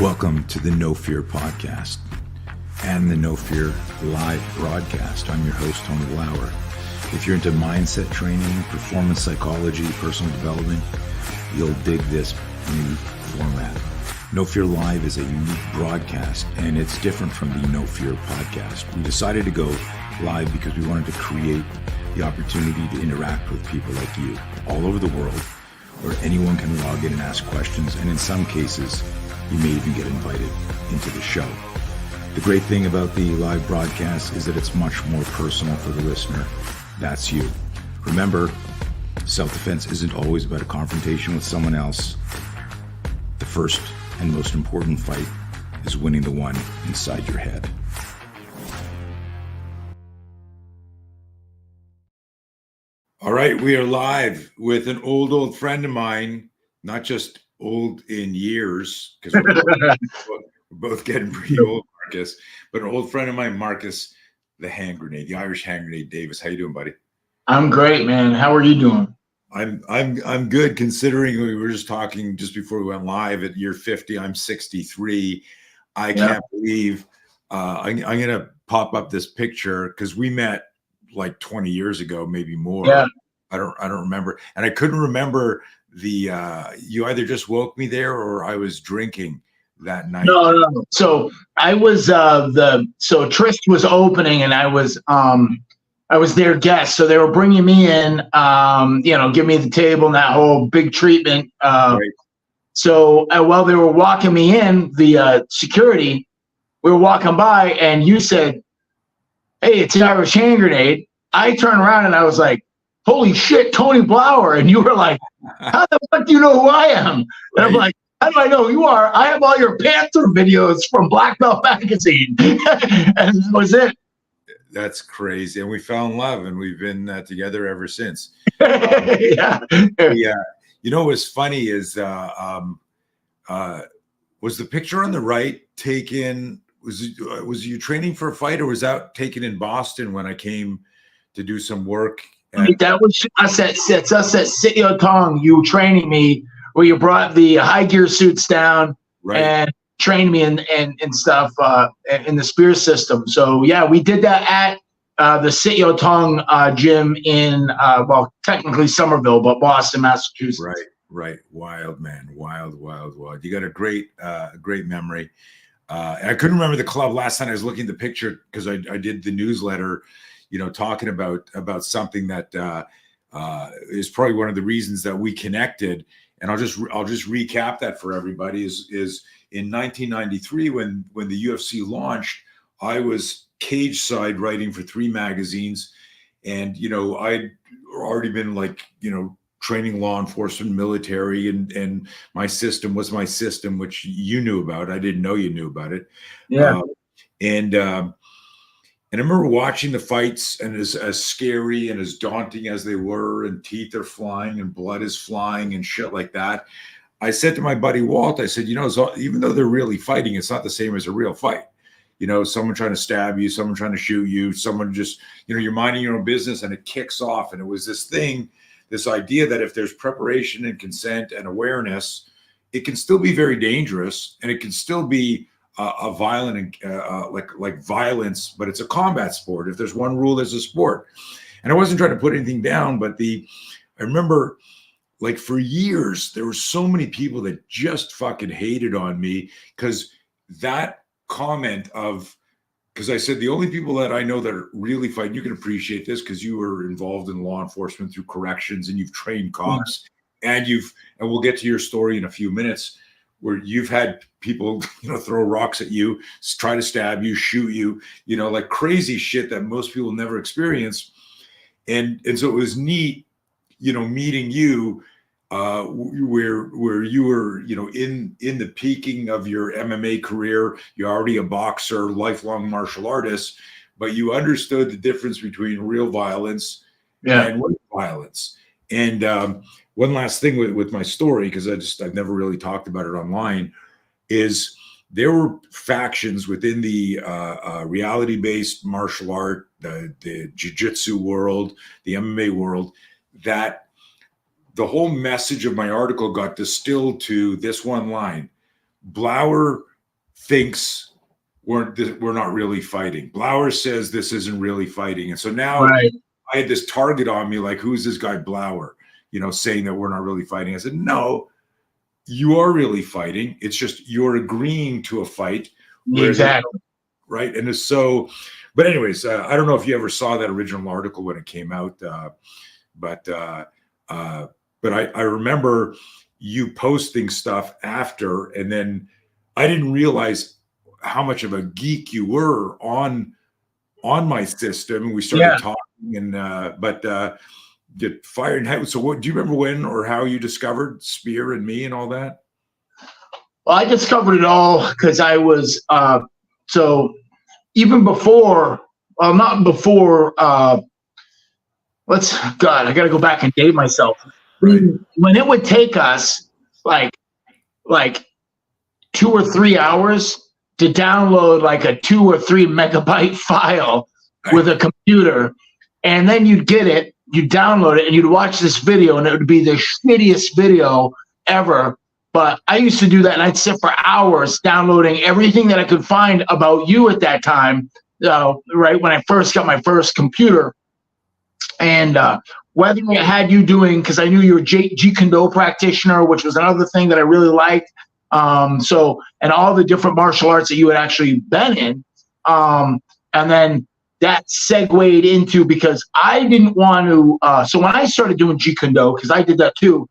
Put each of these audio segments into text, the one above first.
Welcome to the No Fear podcast and the No Fear live broadcast. I'm your host, Tony Lauer. If you're into mindset training, performance psychology, personal development, you'll dig this new format. No Fear Live is a unique broadcast, and it's different from the No Fear podcast. We decided to go live because we wanted to create the opportunity to interact with people like you all over the world, where anyone can log in and ask questions, and in some cases, you may even get invited into the show. The great thing about the live broadcast is that it's much more personal for the listener. That's you. Remember, self-defense isn't always about a confrontation with someone else. The first and most important fight is winning the one inside your head. All right, we are live with an old friend of mine, not just old in years, because we're both getting pretty old, Marcus, but an old friend of mine, Marcus, the hand grenade, the Irish hand grenade Davis. How you doing, buddy? I'm great, man. How are you doing? I'm good, considering we were just talking just before we went live. At year 50, I'm 63. I can't believe I'm gonna pop up this picture because we met like 20 years ago, maybe more. Yeah. I don't remember, and I couldn't remember the you either just woke me there or I was drinking that night. No. So I was so Trist was opening, and I was their guest. So they were bringing me in, give me the table and that whole big treatment. Right. So while they were walking me in, the security, we were walking by, and you said, "Hey, it's the Irish hand grenade." I turned around and I was like, "Holy shit, Tony Blauer." And you were like, "How the fuck do you know who I am?" And right. I'm like, "How do I know who you are? I have all your Panther videos from Black Belt Magazine." And that was it. That's crazy. And we fell in love, and we've been together ever since. Yeah. You know what's funny is was the picture on the right taken, was you training for a fight, or was that taken in Boston when I came to do some work? That was us at Sityo Tong. You training me, where you brought the high gear suits down, right, and trained me and stuff in the spear system. So yeah, we did that at the Sityo Tong gym in technically Somerville, but Boston, Massachusetts. Right. Wild, man. Wild. You got a great memory. I couldn't remember the club last time I was looking at the picture because I did the newsletter, talking about something that is probably one of the reasons that we connected. And I'll just recap that for everybody. Is in 1993 when the UFC launched, I was cage side writing for 3 magazines, and I'd already been training law enforcement, military, and my system was my system, which you knew about. I didn't know you knew about it. Yeah. And I remember watching the fights, and as scary and as daunting as they were, and teeth are flying and blood is flying and shit like that, I said to my buddy Walt, I said, even though they're really fighting, it's not the same as a real fight. Someone trying to stab you, someone trying to shoot you, someone just, you're minding your own business, and it kicks off. And it was this idea that if there's preparation and consent and awareness, it can still be very dangerous, and it can still be a violent, like violence, but it's a combat sport. If there's one rule, there's a sport. And I wasn't trying to put anything down, but I remember, for years, there were so many people that just fucking hated on me because that comment because I said, the only people that I know that are really fighting, you can appreciate this because you were involved in law enforcement through corrections, and you've trained cops, and we'll get to your story in a few minutes, where you've had people, throw rocks at you, try to stab you, shoot you, like crazy shit that most people never experience. And so it was neat, meeting you, where you were, in the peaking of your MMA career. You're already a boxer, lifelong martial artist, but you understood the difference between real violence and real violence. And one last thing with my story, because I've never really talked about it online, is there were factions within the reality-based martial art, the jiu-jitsu world, the MMA world, that the whole message of my article got distilled to this one line: Blauer thinks we're not really fighting. Blauer says this isn't really fighting. And so now Right. I had this target on me, like, who's this guy Blauer, saying that we're not really fighting. I said, no, you are really fighting. It's just you're agreeing to a fight. Exactly. Right. And so, but anyways, I don't know if you ever saw that original article when it came out, but I remember you posting stuff after, and then I didn't realize how much of a geek you were on my system, and we started talking, and get Fire and Head. So what do you remember when or how you discovered Spear and me and all that? Well, I discovered it all because I was so even before, well, not before. I got to go back and date myself. Right. When it would take us like 2 or 3 hours to download like a 2 or 3 megabyte file with a computer, and then you'd get it, you'd download it, and you'd watch this video, and it would be the shittiest video ever. But I used to do that, and I'd sit for hours downloading everything that I could find about you at that time, right when I first got my first computer. And whether it had you doing, because I knew you were a Jeet Kune Do practitioner, which was another thing that I really liked. And all the different martial arts that you had actually been in. And then that segued into, because I didn't want to, so when I started doing Jeet Kune Do, because I did that too,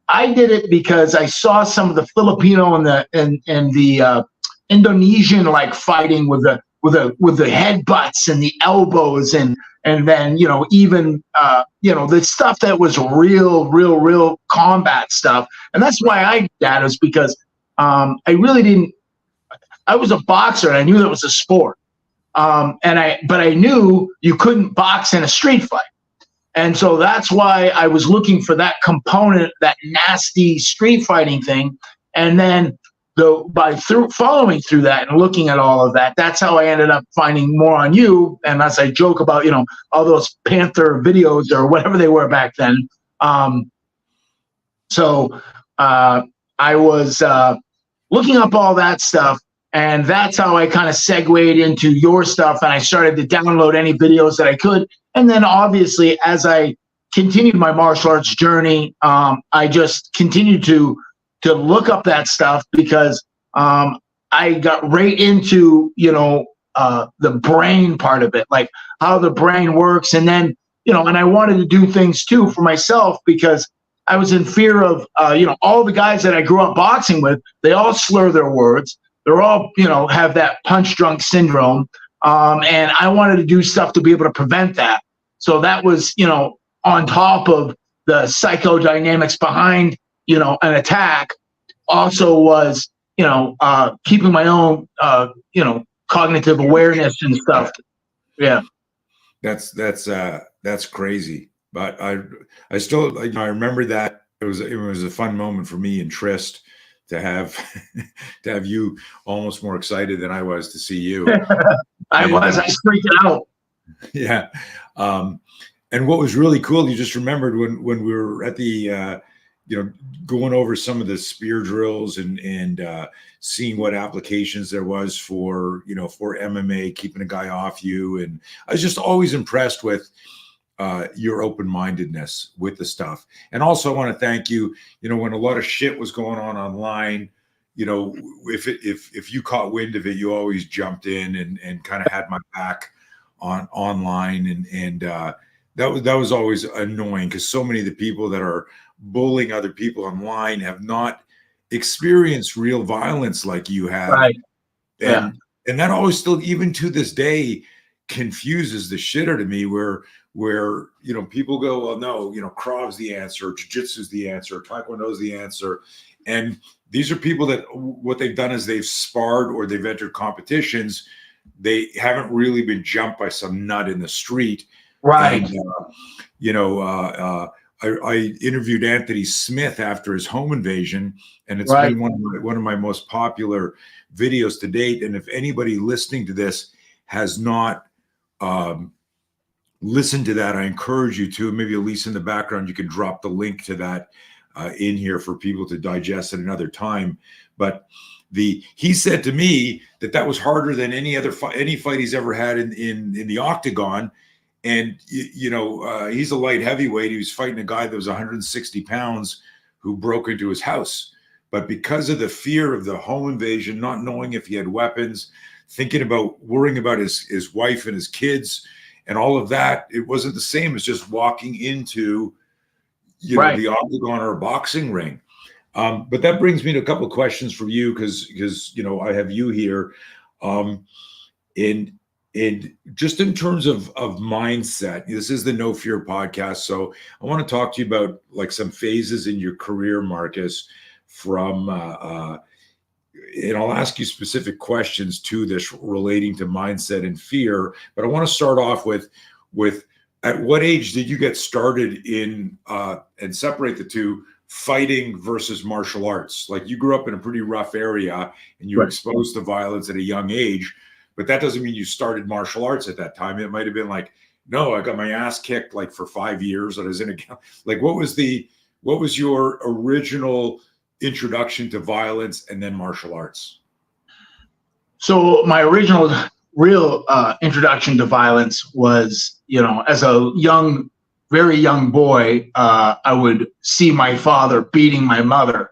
I did it because I saw some of the Filipino and the Indonesian like fighting with the headbutts and the elbows, and then even the stuff that was real combat stuff. And that's why I did that, is because I really didn't. I was a boxer, and I knew that was a sport. But I knew you couldn't box in a street fight. And so that's why I was looking for that component, that nasty street fighting thing. And then following through that and looking at all of that, that's how I ended up finding more on you. And as I joke about, all those Panther videos or whatever they were back then. So I was looking up all that stuff. And that's how I kind of segued into your stuff. And I started to download any videos that I could. And then obviously, as I continued my martial arts journey, I just continued to look up that stuff, because I got right into, the brain part of it, like how the brain works. And then, and I wanted to do things too for myself, because I was in fear of, all the guys that I grew up boxing with, they all slur their words. They're all, have that punch drunk syndrome. And I wanted to do stuff to be able to prevent that. So that was, on top of the psychodynamics behind, an attack, also was, keeping my own, cognitive awareness and stuff. Yeah. That's crazy. But I still, I remember that it was a fun moment for me and Trist to have you almost more excited than I was to see you. I was freaking out. Yeah. And what was really cool, you just remembered when we were at the going over some of the spear drills and seeing what applications there was for MMA, keeping a guy off you. And I was just always impressed with your open-mindedness with the stuff. And also I want to thank you, when a lot of shit was going on online, if you caught wind of it, you always jumped in and kind of had my back online. And that was always annoying, because so many of the people that are bullying other people online have not experienced real violence like you have. Right. And that always still, even to this day, confuses the shit out of me, where people go, well, no, Krav's the answer, jiu-jitsu's the answer, taekwondo's the answer. And these are people that what they've done is they've sparred or they've entered competitions. They haven't really been jumped by some nut in the street. Right. And, I interviewed Anthony Smith after his home invasion, and it's Right. been one of my most popular videos to date. And if anybody listening to this has not listened to that, I encourage you to. Maybe at least in the background, you can drop the link to that in here for people to digest at another time. But he said to me that was harder than any fight he's ever had in the octagon. And he's a light heavyweight. He was fighting a guy that was 160 pounds who broke into his house. But because of the fear of the home invasion, not knowing if he had weapons, worrying about his wife and his kids and all of that, it wasn't the same as just walking into the octagon or a boxing ring. But that brings me to a couple of questions for you because I have you here. And just in terms of mindset, this is the No Fear podcast. So I want to talk to you about like some phases in your career, Marcus, from and I'll ask you specific questions to this relating to mindset and fear. But I want to start off with at what age did you get started in and separate the two, fighting versus martial arts? Like, you grew up in a pretty rough area and you were exposed to violence at a young age, but that doesn't mean you started martial arts at that time. It might have been like, no, I got my ass kicked like for 5 years. I was in a, like, what was your original introduction to violence and then martial arts? So my original real introduction to violence was, as a very young boy, I would see my father beating my mother,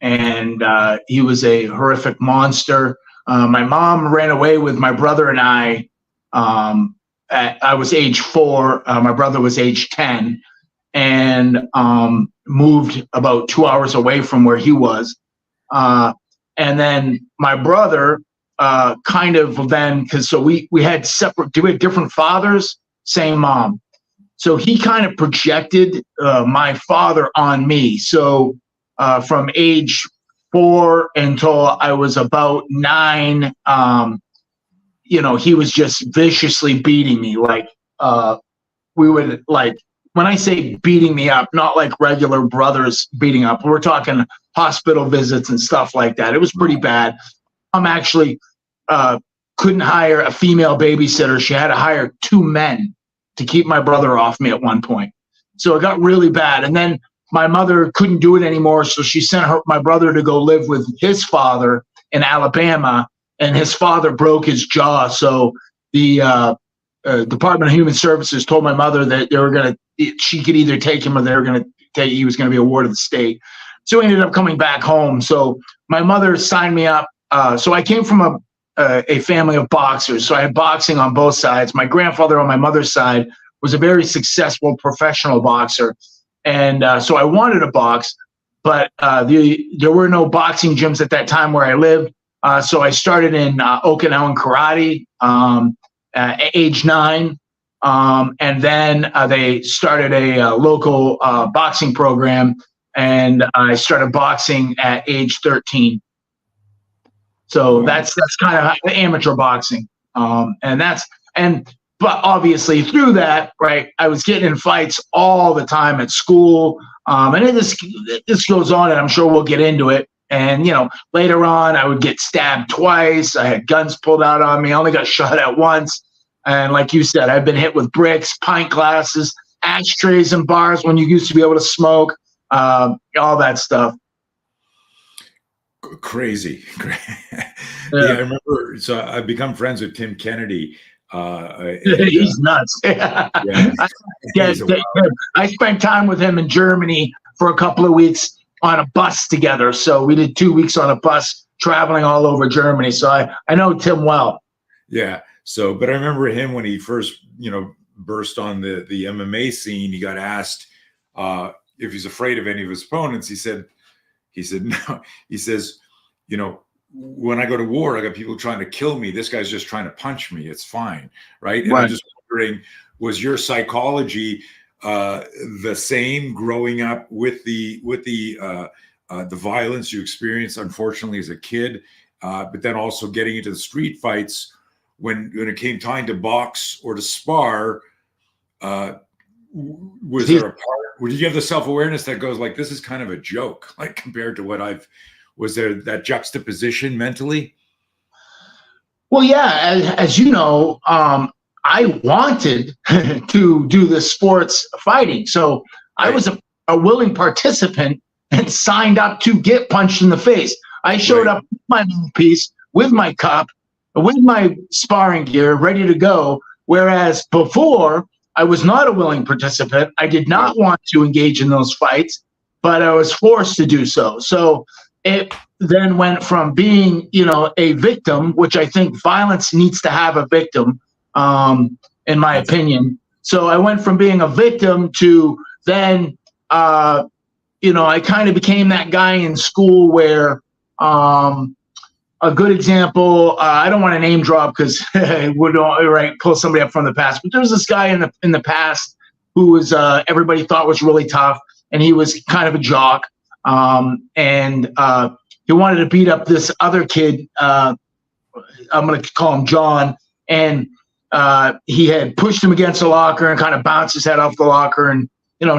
and he was a horrific monster. My mom ran away with my brother and I. I was age 4. My brother was age 10, and moved about 2 hours away from where he was. And then my brother because we had different fathers, same mom. So he kind of projected my father on me. So from age 4 until I was about 9, he was just viciously beating me. Like, we would, like, when I say beating me up, not like regular brothers beating up. We're talking hospital visits and stuff like that. It was pretty bad. Actually couldn't hire a female babysitter. She had to hire 2 men to keep my brother off me at one point. So it got really bad. And then my mother couldn't do it anymore, so she sent my brother to go live with his father in Alabama, and his father broke his jaw. So the Department of Human Services told my mother that she could either take him or he was going to be awarded the state. So he ended up coming back home. So my mother signed me up. So I came from a family of boxers. So I had boxing on both sides. My grandfather on my mother's side was a very successful professional boxer. And so I wanted to box, but there were no boxing gyms at that time where I lived. So I started in Okinawan karate at age 9. And then they started a local boxing program, and I started boxing at age 13. So that's kind of the amateur boxing. But obviously through that, right, I was getting in fights all the time at school. And this goes on, and I'm sure we'll get into it. And, later on I would get stabbed twice. I had guns pulled out on me. I only got shot at once. And like you said, I've been hit with bricks, pint glasses, ashtrays and bars when you used to be able to smoke, all that stuff. Crazy. Yeah, I remember. So I've become friends with Tim Kennedy. He's nuts. Yeah. I spent time with him in Germany for a couple of weeks on a bus together. So we did 2 weeks on a bus traveling all over Germany. So I know Tim well. Yeah. So, but I remember him when he first, burst on the MMA scene. He got asked if he's afraid of any of his opponents. He said no. He says, when I go to war, I got people trying to kill me. This guy's just trying to punch me. It's fine, right? And I'm just wondering, was your psychology the same growing up with the violence you experienced, unfortunately, as a kid, but then also getting into the street fights when it came time to box or to spar? Was there a part? Did you have the self-awareness that goes like, this is kind of a joke, like compared to what was there that juxtaposition mentally? Well, yeah, as you know, I wanted to do the sports fighting. So I was a willing participant and signed up to get punched in the face. I showed up with my mouthpiece, with my cup, with my sparring gear, ready to go. Whereas before, I was not a willing participant. I did not want to engage in those fights, but I was forced to do so. So it then went from being, a victim, which I think violence needs to have a victim, in my opinion. So I went from being a victim to then, I kind of became that guy in school where, a good example, I don't want to name drop because it would pull somebody up from the past, but there was this guy in the past who was everybody thought was really tough, and he was kind of a jock, and he wanted to beat up this other kid. I'm going to call him John, and he had pushed him against the locker and kind of bounced his head off the locker, and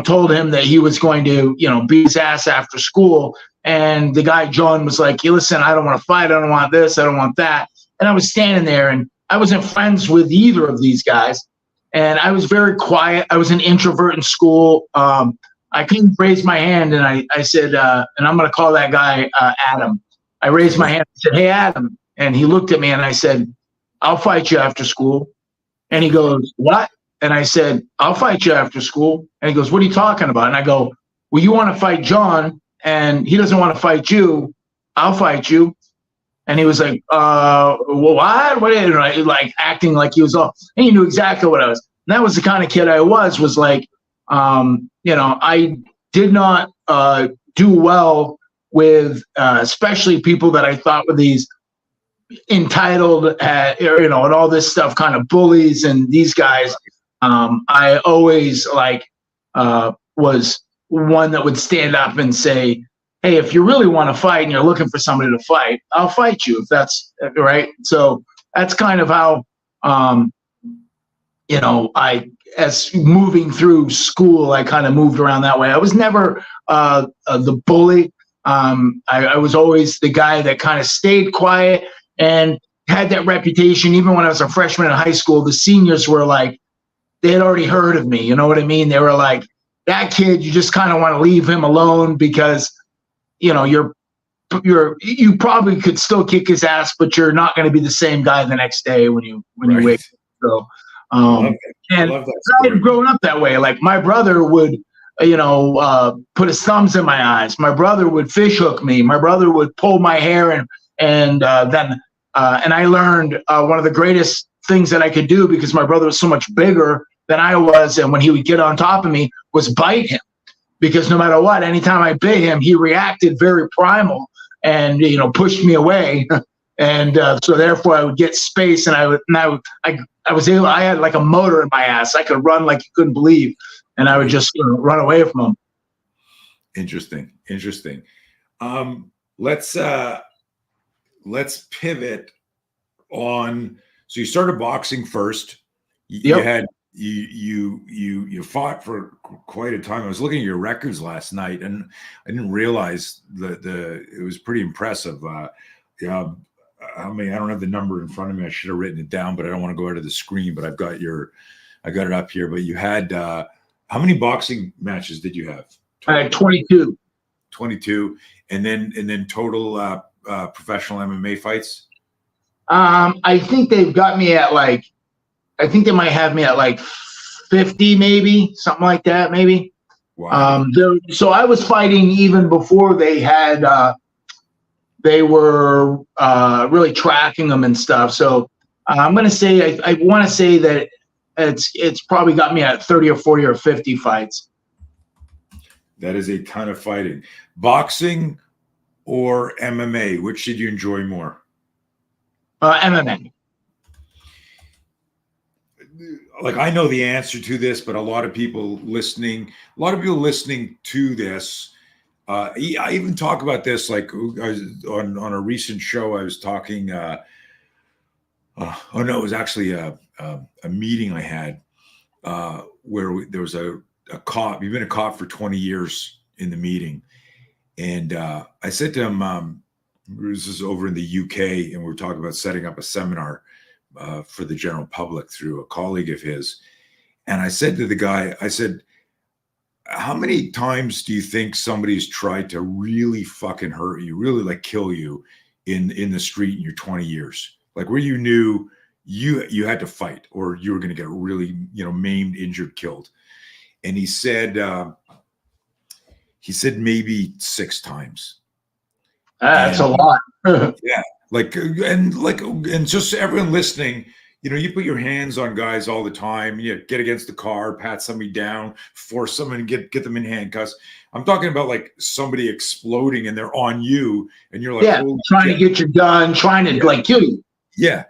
told him that he was going to beat his ass after school. And the guy, John, was like, hey, listen, I don't want to fight. I don't want this. I don't want that. And I was standing there, and I wasn't friends with either of these guys. And I was very quiet. I was an introvert in school. I couldn't raise my hand, and I said, and I'm going to call that guy Adam. I raised my hand and said, hey, Adam. And he looked at me, and I said, I'll fight you after school. And he goes, what? And I said, I'll fight you after school. And he goes, what are you talking about? And I go, well, you want to fight John, and he doesn't want to fight you. I'll fight you. And he was like, well, what? Like acting like he was all, and he knew exactly what I was. And that was the kind of kid I was like, I did not do well with especially people that I thought were these entitled, and all this stuff, kind of bullies and these guys. I always was one that would stand up and say, hey, if you really want to fight and you're looking for somebody to fight, I'll fight you if that's right. So that's kind of how, as moving through school, I kind of moved around that way. I was never the bully. I was always the guy that kind of stayed quiet and had that reputation. Even when I was a freshman in high school, the seniors were like, they had already heard of me. You know what I mean? They were like, that kid, you just kind of want to leave him alone because, you probably could still kick his ass, but you're not going to be the same guy the next day when you wake up. So, and I had grown up that way. Like my brother would, put his thumbs in my eyes. My brother would fish hook me. My brother would pull my hair, and then I learned one of the greatest things that I could do, because my brother was so much bigger than I was, and when he would get on top of me, was bite him. Because no matter what, anytime I bit him, he reacted very primal and pushed me away. And so therefore I would get space, and I was able. I had like a motor in my ass. I could run like you couldn't believe, and I would just run away from him. Interesting. Let's pivot on. So you started boxing first. You had you fought for quite a time. I was looking at your records last night, and I didn't realize that it was pretty impressive. How many? I don't have the number in front of me. I should have written it down, but I don't want to go out of the screen. But I got it up here. But you had how many boxing matches did you have? I had 22. 22, and then total professional MMA fights. I think they've got me at I think they might have me at 50, maybe something like that, maybe. Wow. So I was fighting even before they had. They were really tracking them and stuff. So I'm going to say I want to say that it's probably got me at 30 or 40 or 50 fights. That is a ton of fighting. Boxing or MMA, which did you enjoy more? MMA. Like, I know the answer to this, but a lot of people listening to this, I even talk about this, like on a recent show, I was talking, it was actually a meeting I had where there was a cop. You've been a cop for 20 years in the meeting. And I said to him, this is over in the UK, and we were talking about setting up a seminar for the general public through a colleague of his. And I said to the guy, I said, how many times do you think somebody's tried to really fucking hurt you, really like kill you in the street in your 20 years? Like where you knew you had to fight or you were going to get really, maimed, injured, killed. And he said maybe 6 times. That's a And lot. yeah, and just everyone listening, you put your hands on guys all the time. You get against the car, pat somebody down, force someone to get them in handcuffs. I'm talking about like somebody exploding and they're on you, and you're like, Yeah, holy trying shit. to get your gun, trying to like kill you. Yeah.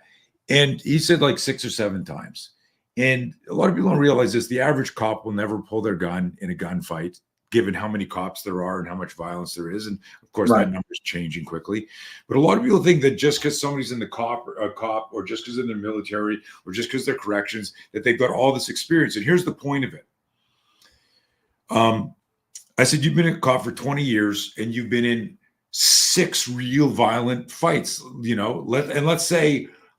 And he said like 6 or 7 times. And a lot of people don't realize this. The average cop will never pull their gun in a gunfight, given how many cops there are and how much violence there is. And of course, Right. that number is changing quickly. But a lot of people think that just because somebody's in the cop, or just because they're in the military, or just because they're corrections, that they've got all this experience. And here's the point of it. I said, you've been a cop for 20 years and you've been in 6 real violent fights,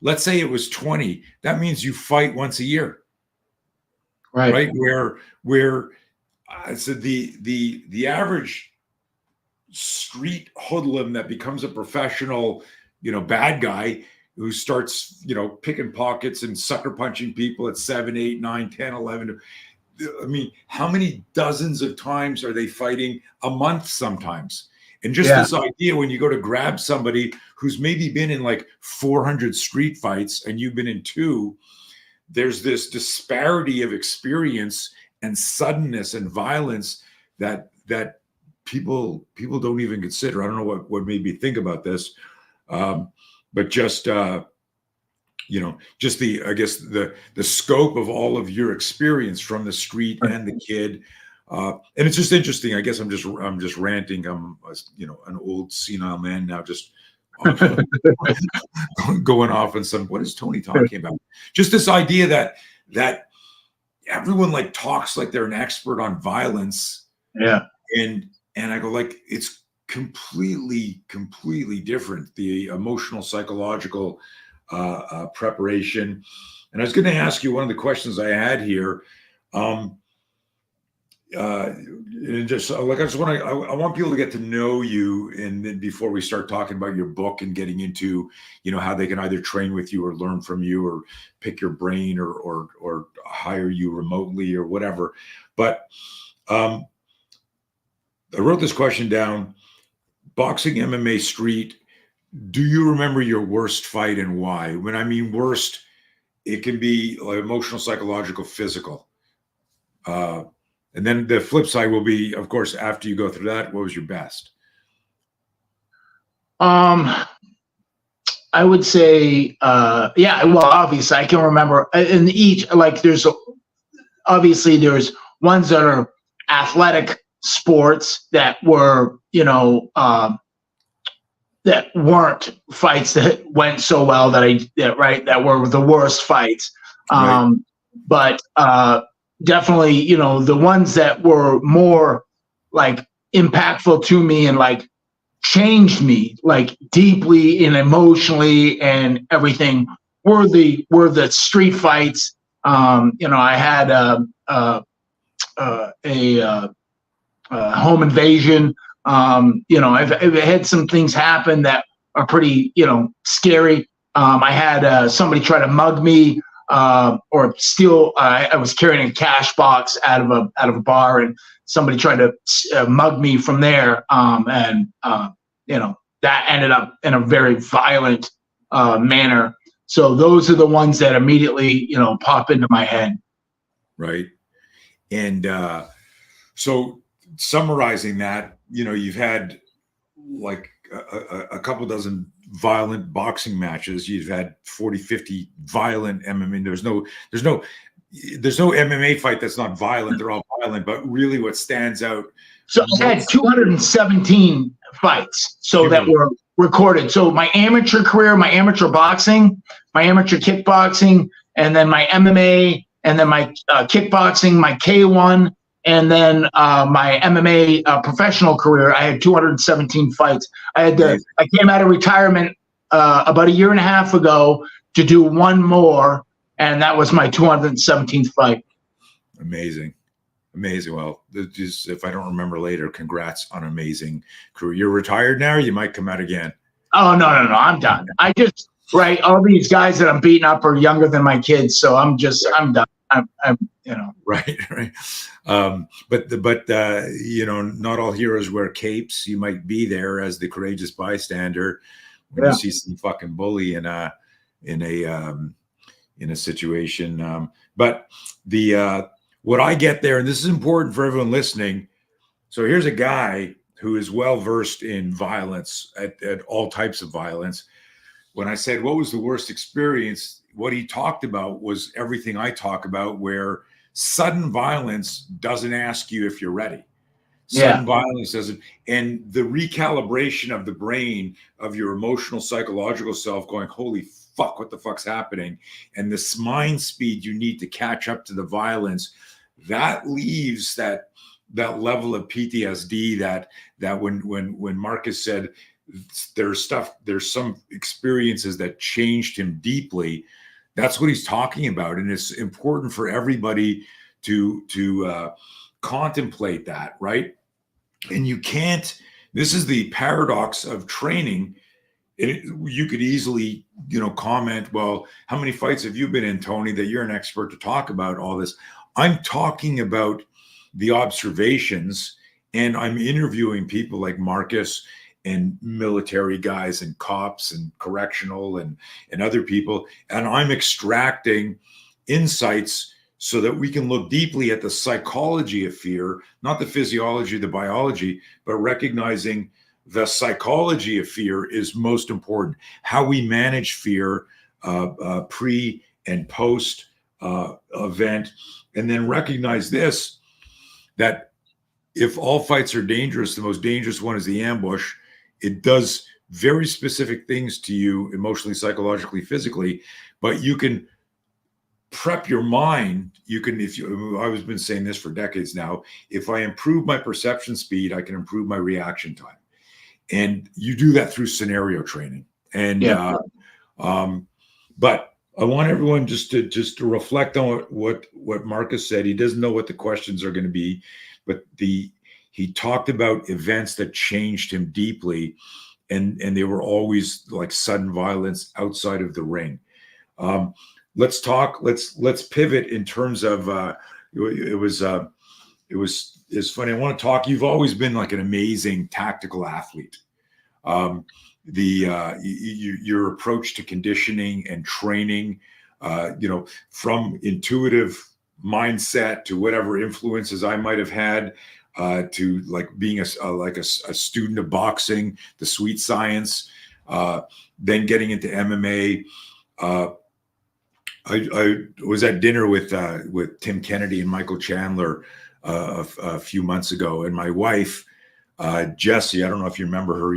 let's say it was 20. That means you fight once a year. Right. Where I said the average street hoodlum that becomes a professional, bad guy who starts, picking pockets and sucker punching people at 7, 8, 9, 10, 11. I mean, how many dozens of times are they fighting a month sometimes? And just this idea when you go to grab somebody who's maybe been in like 400 street fights and you've been in 2, there's this disparity of experience and suddenness and violence that people don't even consider. I don't know what made me think about this, but just just the scope of all of your experience from the street and the kid. And it's just interesting. I guess I'm just ranting. I'm an old senile man now, just going off on some. What is Tony talking about? Just this idea that everyone like talks like they're an expert on violence. Yeah. And I go like it's completely different. The emotional, psychological preparation. And I was going to ask you one of the questions I had here. And just like I want people to get to know you, and then before we start talking about your book and getting into how they can either train with you or learn from you or pick your brain or hire you remotely or whatever. But I wrote this question down: boxing, MMA, street. Do you remember your worst fight and why? When I mean worst, it can be like emotional, psychological, physical. And then the flip side will be, of course, after you go through that, what was your best? I would say, well, obviously I can remember in each, like there's ones that are athletic sports that were, that weren't fights that went so well that were the worst fights. Right. But definitely, the ones that were more like impactful to me and like changed me like deeply and emotionally and everything were the street fights. I had a home invasion. I've had some things happen that are pretty, scary. I had somebody try to mug me or steal. I was carrying a cash box out of a bar, and somebody tried to mug me from there. That ended up in a very violent manner. So those are the ones that immediately, pop into my head. Right. And so summarizing that, you've had like a couple dozen violent boxing matches. You've had 40, 50 violent MMA. There's no MMA fight that's not violent. They're all violent, but really what stands out. So I had 217 fights that were recorded. So my amateur career, my amateur boxing, my amateur kickboxing, and then my MMA, and then my kickboxing, my K1, and then my MMA professional career, I had 217 fights. I came out of retirement about a year and a half ago to do one more, and that was my 217th fight. Amazing. Amazing. Well, just, if I don't remember later, congrats on an amazing career. You're retired now. Or you might come out again. Oh, no, no, no. I'm done. I just, right. All these guys that I'm beating up are younger than my kids. So I'm done. I'm, Right, right. You know, not all heroes wear capes. You might be there as the courageous bystander when you see some fucking bully in a situation. But the what I get there, and this is important for everyone listening. So here's a guy who is well versed in violence, at all types of violence. When I said what was the worst experience, what he talked about was everything I talk about, where sudden violence doesn't ask you if you're ready. Sudden violence doesn't, and the recalibration of the brain, of your emotional, psychological self going, holy fuck, what the fuck's happening? And this mind speed you need to catch up to the violence, that leaves that level of PTSD that when Marcus said there's some experiences that changed him deeply, that's what he's talking about. And it's important for everybody to contemplate that, right? And you can't, this is the paradox of training. You could easily, comment, well, how many fights have you been in, Tony, that you're an expert to talk about all this? I'm talking about the observations, and I'm interviewing people like Marcus and military guys and cops and correctional and other people. And I'm extracting insights so that we can look deeply at the psychology of fear, not the physiology, the biology, but recognizing the psychology of fear is most important. How we manage fear pre and post event, and then recognize this, that if all fights are dangerous, the most dangerous one is the ambush. It does very specific things to you emotionally, psychologically, physically, but you can prep your mind. You can, I've been saying this for decades now, if I improve my perception speed, I can improve my reaction time. And you do that through scenario training. And, but I want everyone just to reflect on what Marcus said. He doesn't know what the questions are going to be, but he talked about events that changed him deeply, and they were always like sudden violence outside of the ring. Let's pivot in terms of it's funny. I want to talk. You've always been like an amazing tactical athlete. Your approach to conditioning and training, from intuitive mindset to whatever influences I might have had, to like being a student of boxing, the sweet science, then getting into MMA. I was at dinner with Tim Kennedy and Michael Chandler a few months ago, and my wife, Jessie, I don't know if you remember her.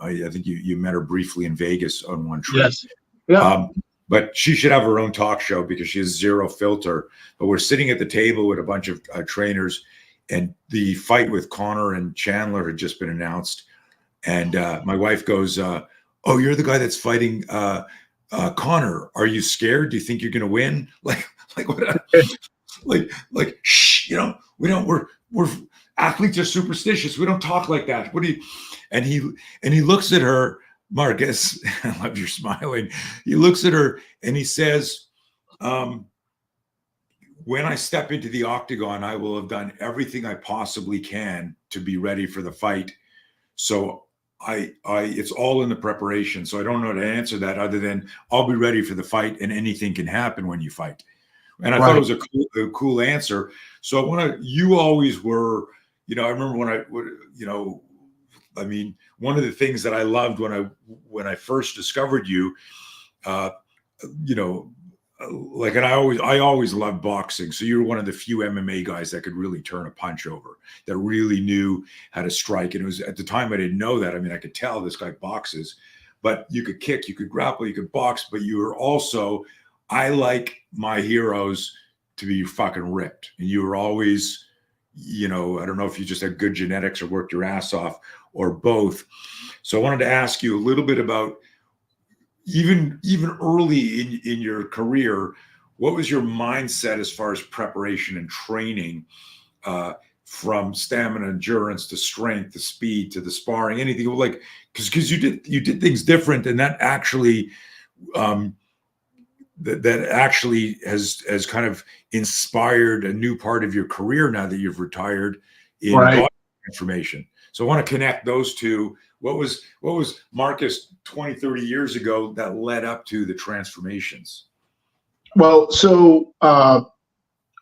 I think you met her briefly in Vegas on one trip. Yes. Yeah. But she should have her own talk show because she has zero filter. But we're sitting at the table with a bunch of trainers, and the fight with Connor and Chandler had just been announced. And my wife goes, "Oh, you're the guy that's fighting Connor. Are you scared? Do you think you're going to win?" Like what? like shh, we don't. We're athletes are superstitious. We don't talk like that. What do you? And he looks at her, Marcus. I love your smiling. He looks at her and he says, "When I step into the octagon, I will have done everything I possibly can to be ready for the fight. So it's all in the preparation. So I don't know how to answer that other than I'll be ready for the fight, and anything can happen when you fight." And I thought it was a cool answer. So you always were, I remember one of the things that I loved when I first discovered you, and I always loved boxing. So you were one of the few MMA guys that could really turn a punch over, that really knew how to strike. And it was, at the time, I didn't know that. I mean, I could tell this guy boxes, but you could kick, you could grapple, you could box, but you were also, I like my heroes to be fucking ripped. And you were always, I don't know if you just had good genetics or worked your ass off or both. So I wanted to ask you a little bit about, even early in your career, what was your mindset as far as preparation and training from stamina, endurance to strength to speed to the sparring, anything like, because you did things different, and that actually that actually has kind of inspired a new part of your career now that you've retired in Right. body transformation. So I want to connect those two. What was Marcus 20, 30 years ago that led up to the transformations? Well, so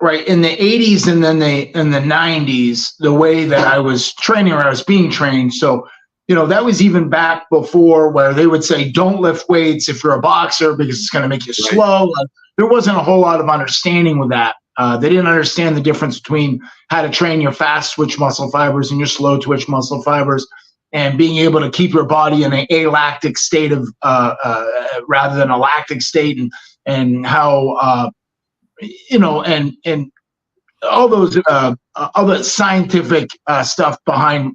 right in the 80s and then in the 90s, the way that I was training, or I was being trained. So, that was even back before, where they would say, don't lift weights if you're a boxer because it's going to make you slow. There wasn't a whole lot of understanding with that. They didn't understand the difference between how to train your fast twitch muscle fibers and your slow twitch muscle fibers, and being able to keep your body in an alactic state of rather than a lactic state, and how and all those other scientific stuff behind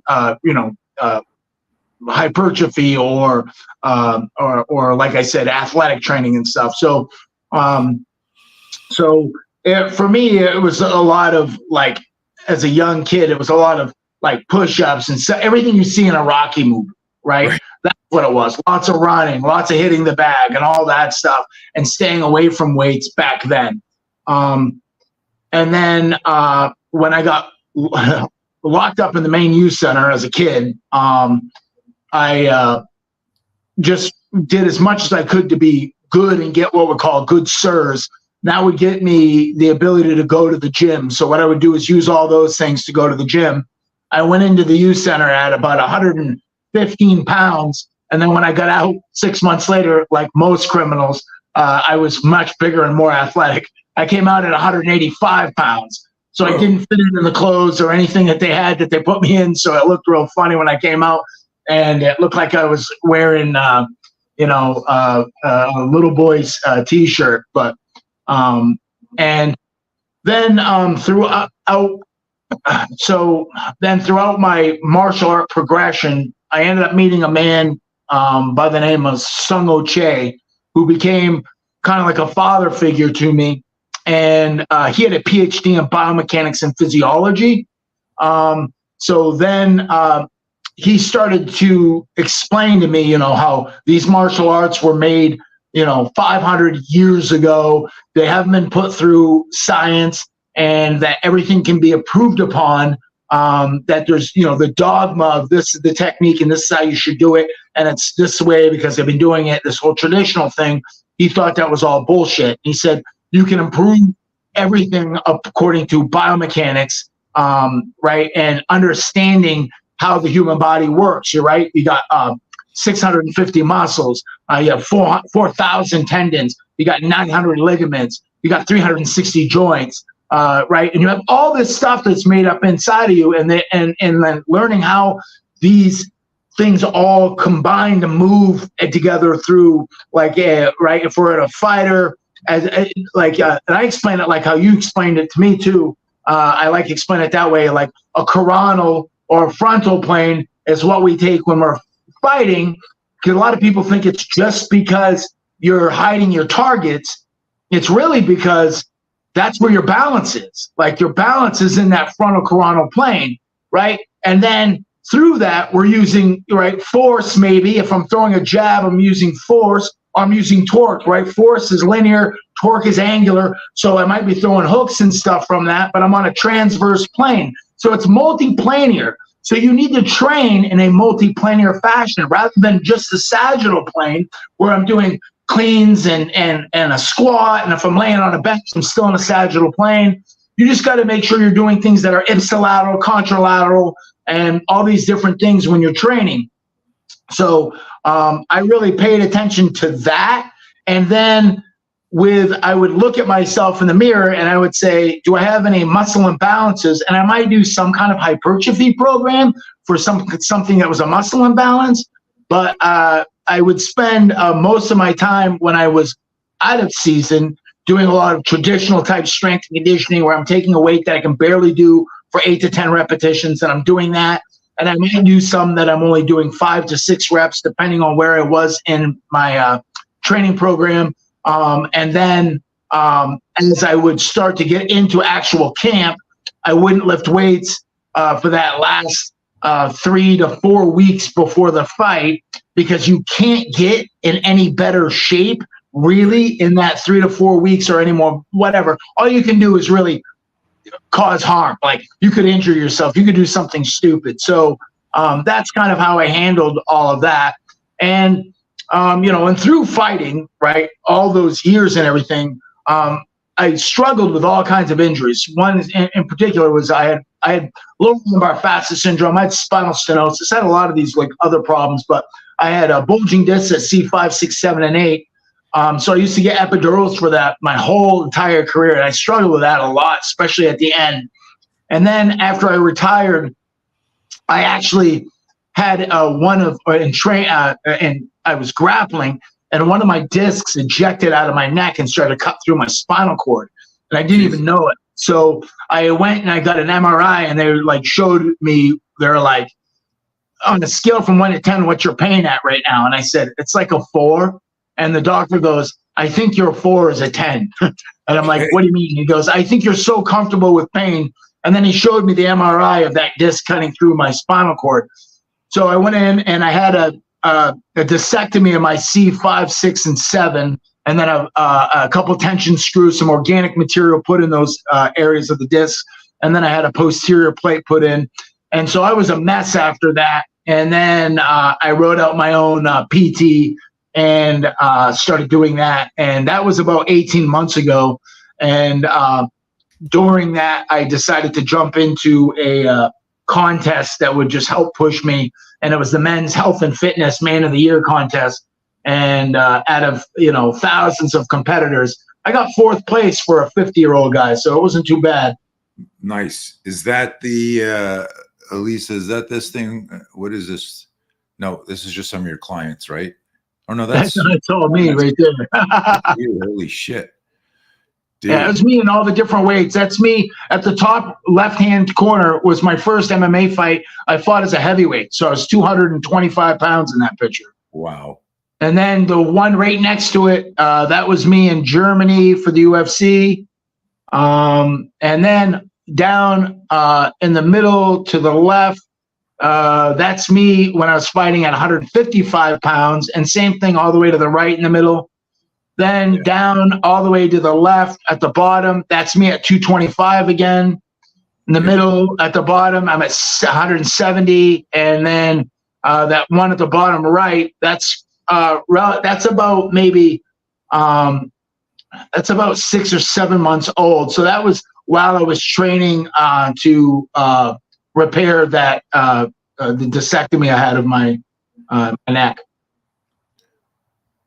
hypertrophy or like I said, athletic training and stuff. So for me, it was a lot of, like, as a young kid, it was a lot of like push-ups and so everything you see in a Rocky movie, right? That's what it was. Lots of running, lots of hitting the bag and all that stuff, and staying away from weights back then. And then when I got locked up in the main youth center as a kid, I just did as much as I could to be good and get what we call good SIRS. That would get me the ability to go to the gym. So what I would do is use all those things to go to the gym. I went into the youth center at about 115 pounds. And then when I got out 6 months later, like most criminals, I was much bigger and more athletic. I came out at 185 pounds. So I didn't fit in the clothes or anything that they put me in. So it looked real funny when I came out. And it looked like I was wearing, a little boy's T-shirt. But and then throughout my martial art progression, I ended up meeting a man by the name of Sung Oh Che, who became kind of like a father figure to me. And he had a PhD in biomechanics and physiology. So then he started to explain to me, how these martial arts were made, 500 years ago. They haven't been put through science, and that everything can be improved upon. That there's, the dogma of this is the technique and this is how you should do it, and it's this way because they've been doing it, this whole traditional thing. He thought that was all bullshit. He said, you can improve everything according to biomechanics, right, and understanding how the human body works. You're right. You got 650 muscles. You have 4,000 tendons. You got 900 ligaments. You got 360 joints. Right, and you have all this stuff that's made up inside of you, and then learning how these things all combine to move together through, like, right. If we're at a fighter, and I explain it like how you explained it to me too. I like to explain it that way, like a coronal or a frontal plane is what we take when we're fighting, because a lot of people think it's just because you're hiding your targets. It's really because that's where your balance is. Like, your balance is in that frontal coronal plane, right? And then through that, we're using, right, force. Maybe if I'm throwing a jab, I'm using force, or I'm using torque, right? Force is linear, torque is angular. So I might be throwing hooks and stuff from that, but I'm on a transverse plane. So it's multiplanar. So you need to train in a multiplanar fashion rather than just the sagittal plane where I'm doing cleans and a squat. And if I'm laying on a bench, I'm still in a sagittal plane. You just got to make sure you're doing things that are ipsilateral, contralateral, and all these different things when you're training. So I really paid attention to that. And then I would look at myself in the mirror and I would say, do I have any muscle imbalances? And I might do some kind of hypertrophy program for something that was a muscle imbalance. But I would spend most of my time when I was out of season doing a lot of traditional type strength and conditioning, where I'm taking a weight that I can barely do for 8 to 10 repetitions, and I'm doing that. And I may do some that I'm only doing 5 to 6 reps, depending on where I was in my training program. And then as I would start to get into actual camp, I wouldn't lift weights for that last 3 to 4 weeks before the fight, because you can't get in any better shape really in that 3 to 4 weeks or any more, whatever. All you can do is really cause harm. Like, you could injure yourself, you could do something stupid. So that's kind of how I handled all of that. And and through fighting, right, all those years and everything, I struggled with all kinds of injuries. One in particular was I had lower lumbar facet syndrome. I had spinal stenosis. I had a lot of these like other problems, but I had a bulging disc at C5, 6, 7, and 8. So I used to get epidurals for that my whole entire career, and I struggled with that a lot, especially at the end. And then after I retired, I actually had and I was grappling, and one of my discs ejected out of my neck and started to cut through my spinal cord, and I didn't even know it. So I went and I got an MRI, and they like showed me, they're like, on a scale from 1 to 10, what's your pain at right now? And I said, it's like a 4. And the doctor goes, I think your 4 is a 10. And I'm like, what do you mean? He goes, I think you're so comfortable with pain. And then he showed me the MRI of that disc cutting through my spinal cord. So I went in and I had a discectomy of my C5, 6, and 7, and then a couple tension screws, some organic material put in those areas of the disc, and then I had a posterior plate put in. And so I was a mess after that. And then I wrote out my own PT and started doing that. And that was about 18 months ago. And during that, I decided to jump into a contest that would just help push me. And it was the Men's Health and Fitness Man of the Year contest. And out of, thousands of competitors, I got 4th place for a 50-year-old guy. So it wasn't too bad. Nice. Is that the, Elisa, is that this thing? What is this? No, this is just some of your clients, right? Oh, no, that's all me right there. Holy shit. Dude. Yeah, it was me in all the different weights. That's me at the top left-hand corner. Was my first MMA fight. I fought as a heavyweight, so I was 225 pounds in that picture. Wow. And then the one right next to it, that was me in Germany for the UFC. And then down in the middle to the left, that's me when I was fighting at 155 pounds, and same thing all the way to the right in the middle. Then down all the way to the left at the bottom, that's me at 225 again. In the middle at the bottom, I'm at 170. And then that one at the bottom right, that's about maybe that's about 6 or 7 months old. So that was while I was training to repair that the discectomy I had of my neck.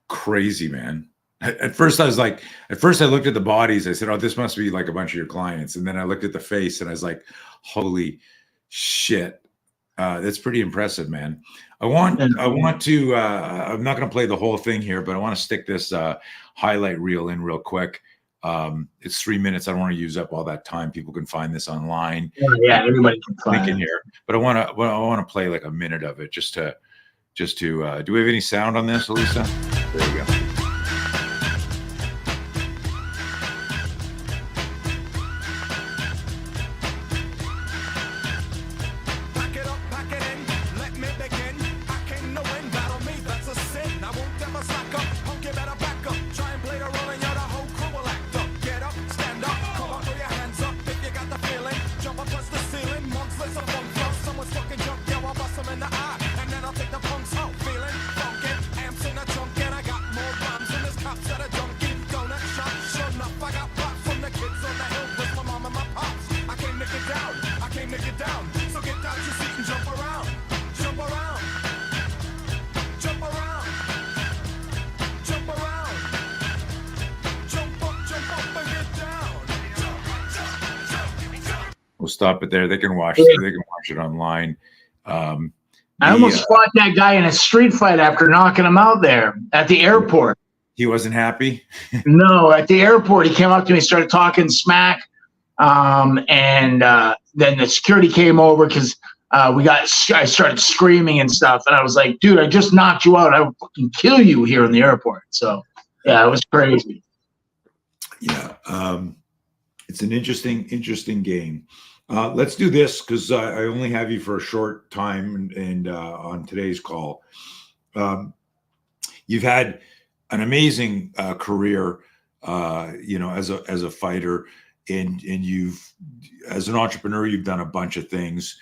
Crazy, man. At first I looked at the bodies. I said, oh, this must be like a bunch of your clients. And then I looked at the face and I was like, holy shit. That's pretty impressive, man. I want to, I'm not going to play the whole thing here, but I want to stick this highlight reel in real quick. It's 3 minutes. I don't want to use up all that time. People can find this online. Yeah, everybody can find it here. But I want to play like a minute of it just to do we have any sound on this, Elisa? There you go. We'll stop it there. They can watch it. They can watch it online. I almost fought that guy in a street fight after knocking him out there at the airport. He wasn't happy? No, at the airport, he came up to me, started talking smack. And then the security came over because I started screaming and stuff. And I was like, dude, I just knocked you out. I would fucking kill you here in the airport. So, yeah, it was crazy. Yeah. It's an interesting game. Let's do this because I only have you for a short time, and on today's call, um, you've had an amazing career, as a fighter, and you've, as an entrepreneur, you've done a bunch of things.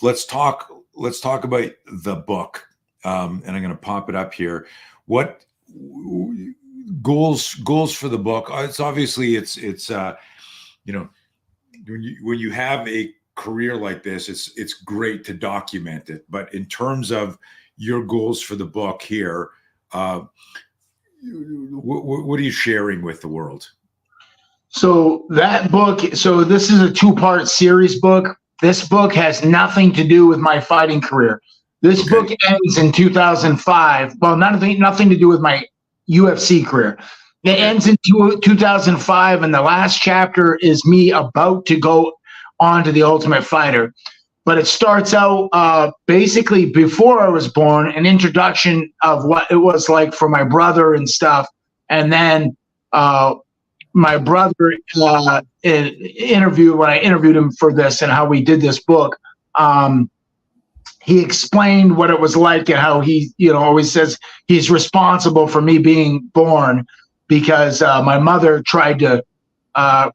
Let's talk. Let's talk about the book, and I'm going to pop it up here. What goals for the book? It's obviously it's you know when you have a career like this, it's great to document it. But in terms of your goals for the book here, uh, what are you sharing with the world? So that book, so this is a two-part series book. This book has nothing to do with my fighting career. This Okay. book ends in 2005. Well, nothing to do with my UFC career. It Okay. ends in 2005, and the last chapter is me about to go on to the Ultimate Fighter. But it starts out basically before I was born, an introduction of what it was like for my brother and stuff, and then my brother interviewed when I interviewed him for this and how we did this book. He explained what it was like and how he, always says he's responsible for me being born because my mother tried to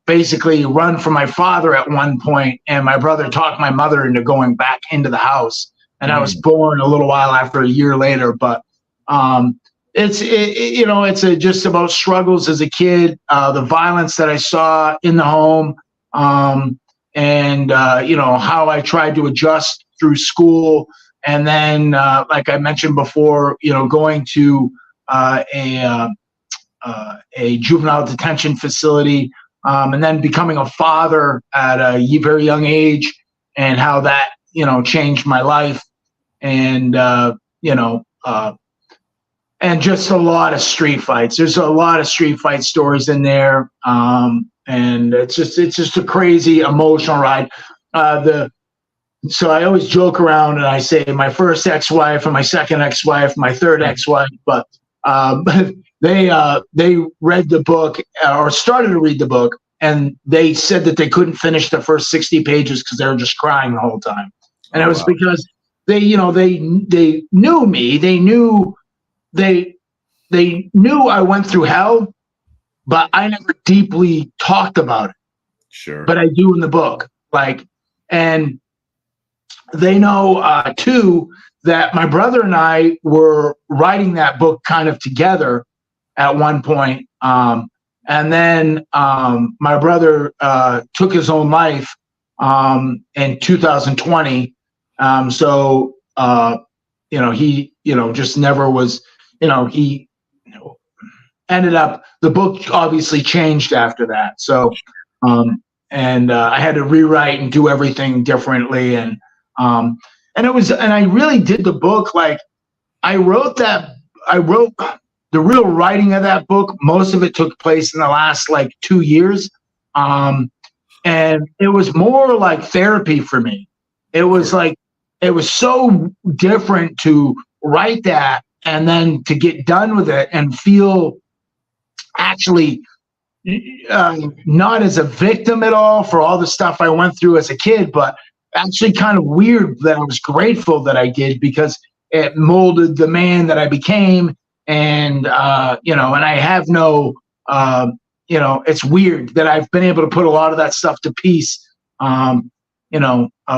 basically run from my father at one point, and my brother talked my mother into going back into the house. And I was born a little while after, a year later. But it's just about struggles as a kid, the violence that I saw in the home, and how I tried to adjust through school, and then like I mentioned before, going to a juvenile detention facility, and then becoming a father at a very young age, and how that changed my life, and and just a lot of street fights. There's a lot of street fight stories in there, and it's just a crazy emotional ride. So I always joke around and I say my first ex-wife and my second ex-wife, my third ex-wife, but they read the book or started to read the book, and they said that they couldn't finish the first 60 pages because they were just crying the whole time. And it was because they knew me. They knew I went through hell, but I never deeply talked about it. Sure. But I do in the book. And they know too that my brother and I were writing that book kind of together at one point. And then my brother took his own life in 2020. So he just never was. He ended up. The book obviously changed after that. So and I had to rewrite and do everything differently, and I really did the book like I wrote the real writing of that book. Most of it took place in the last 2 years, and it was more like therapy for me. It was it was so different to write that and then to get done with it and feel actually not as a victim at all for all the stuff I went through as a kid, but actually kind of weird that I was grateful that I did, because it molded the man that I became. And, and I have no, it's weird that I've been able to put a lot of that stuff to peace.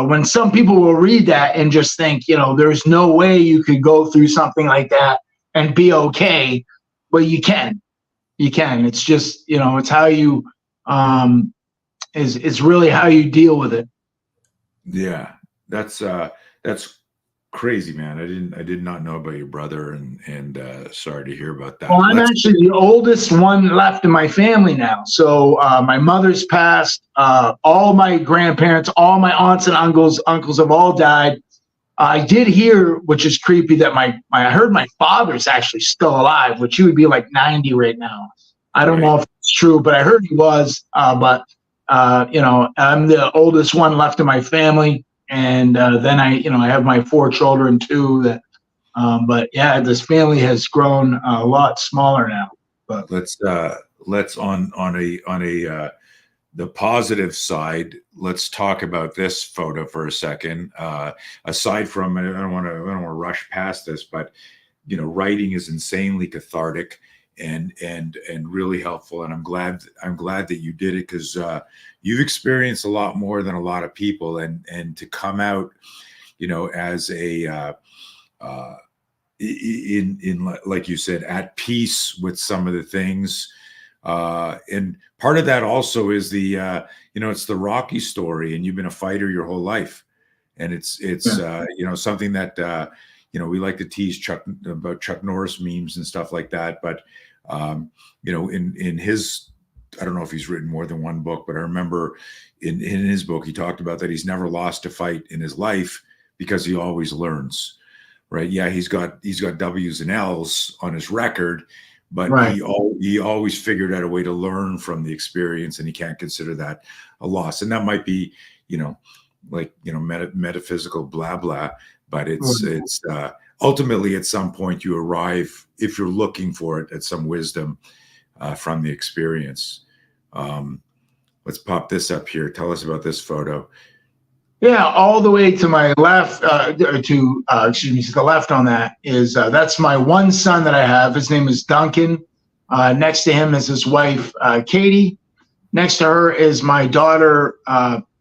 When some people will read that and just think, there's no way you could go through something like that and be okay. Well, you can. It's just, it's how you, is really how you deal with it. Yeah, that's crazy, man. I did not know about your brother, and sorry to hear about that. Well, I'm actually the oldest one left in my family now. So my mother's passed. All my grandparents, all my aunts and uncles have all died. I did hear, which is creepy, that I heard my father's actually still alive, which he would be 90 right now. I don't know if it's true, but I heard he was. But I'm the oldest one left in my family, and then I have my 4 children too. That, but yeah, this family has grown a lot smaller now. But let's on a the positive side, let's talk about this photo for a second. Aside from, I don't want to rush past this, but writing is insanely cathartic and really helpful. And I'm glad that you did it, because you've experienced a lot more than a lot of people, and to come out, as a in like you said, at peace with some of the things. And part of that also is it's the Rocky story, and you've been a fighter your whole life, and it's something that we like to tease about Chuck Norris memes and stuff like that. But in his, I don't know if he's written more than one book, but I remember in his book he talked about that he's never lost a fight in his life because he always learns. Right? Yeah, he's got W's and L's on his record, but right. he always figured out a way to learn from the experience, and he can't consider that a loss. And that might be, metaphysical blah blah, but it's ultimately at some point you arrive, if you're looking for it, at some wisdom from the experience. Let's pop this up here. Tell us about this photo. Yeah, all the way to my left, to the left on that is that's my one son that I have. His name is Duncan. Next to him is his wife, Katie. Next to her is my daughter,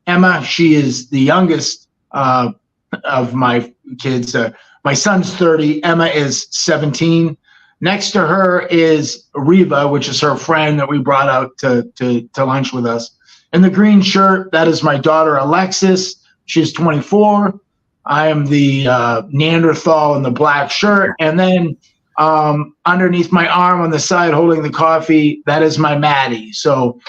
Emma. She is the youngest of my kids. My son's 30. Emma is 17. Next to her is Reba, which is her friend that we brought out to lunch with us. In the green shirt, that is my daughter, Alexis. She's 24. I am the Neanderthal in the black shirt. And then underneath my arm on the side holding the coffee, that is my Maddie. So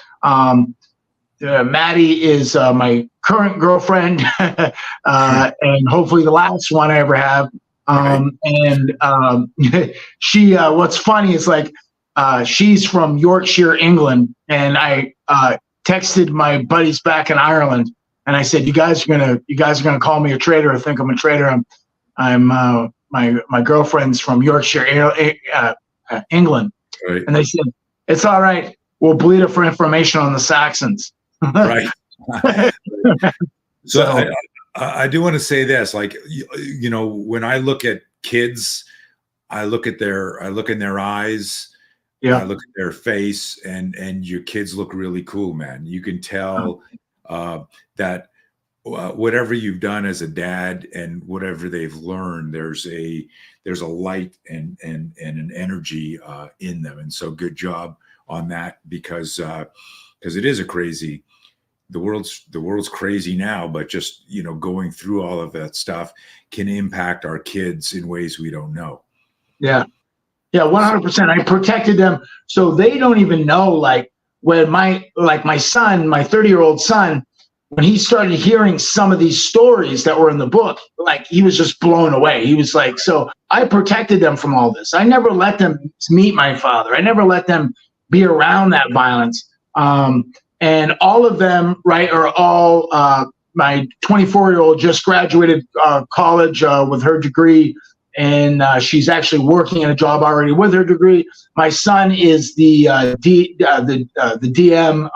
Maddie is my current girlfriend and hopefully the last one I ever have. And she, what's funny is she's from Yorkshire, England. And I texted my buddies back in Ireland. And I said, you guys are gonna call me a traitor or think I'm a traitor. My girlfriend's from Yorkshire, England. Right. And they said, it's all right. We'll bleed it for information on the Saxons. Right. So I do want to say this, when I look at kids, I look in their eyes. Yeah. I look at their face, and your kids look really cool, man. You can tell that whatever you've done as a dad and whatever they've learned, there's a light and an energy in them. And so good job on that, because it is the world's crazy now, but just, going through all of that stuff can impact our kids in ways we don't know. Yeah. Yeah. 100%. I protected them. So they don't even know, when my son, my 30-year-old son, when he started hearing some of these stories that were in the book, he was just blown away. He was so I protected them from all this. I never let them meet my father. I never let them be around that violence. And all of them, are all, my 24-year-old just graduated college with her degree, and she's actually working in a job already with her degree. My son is the DM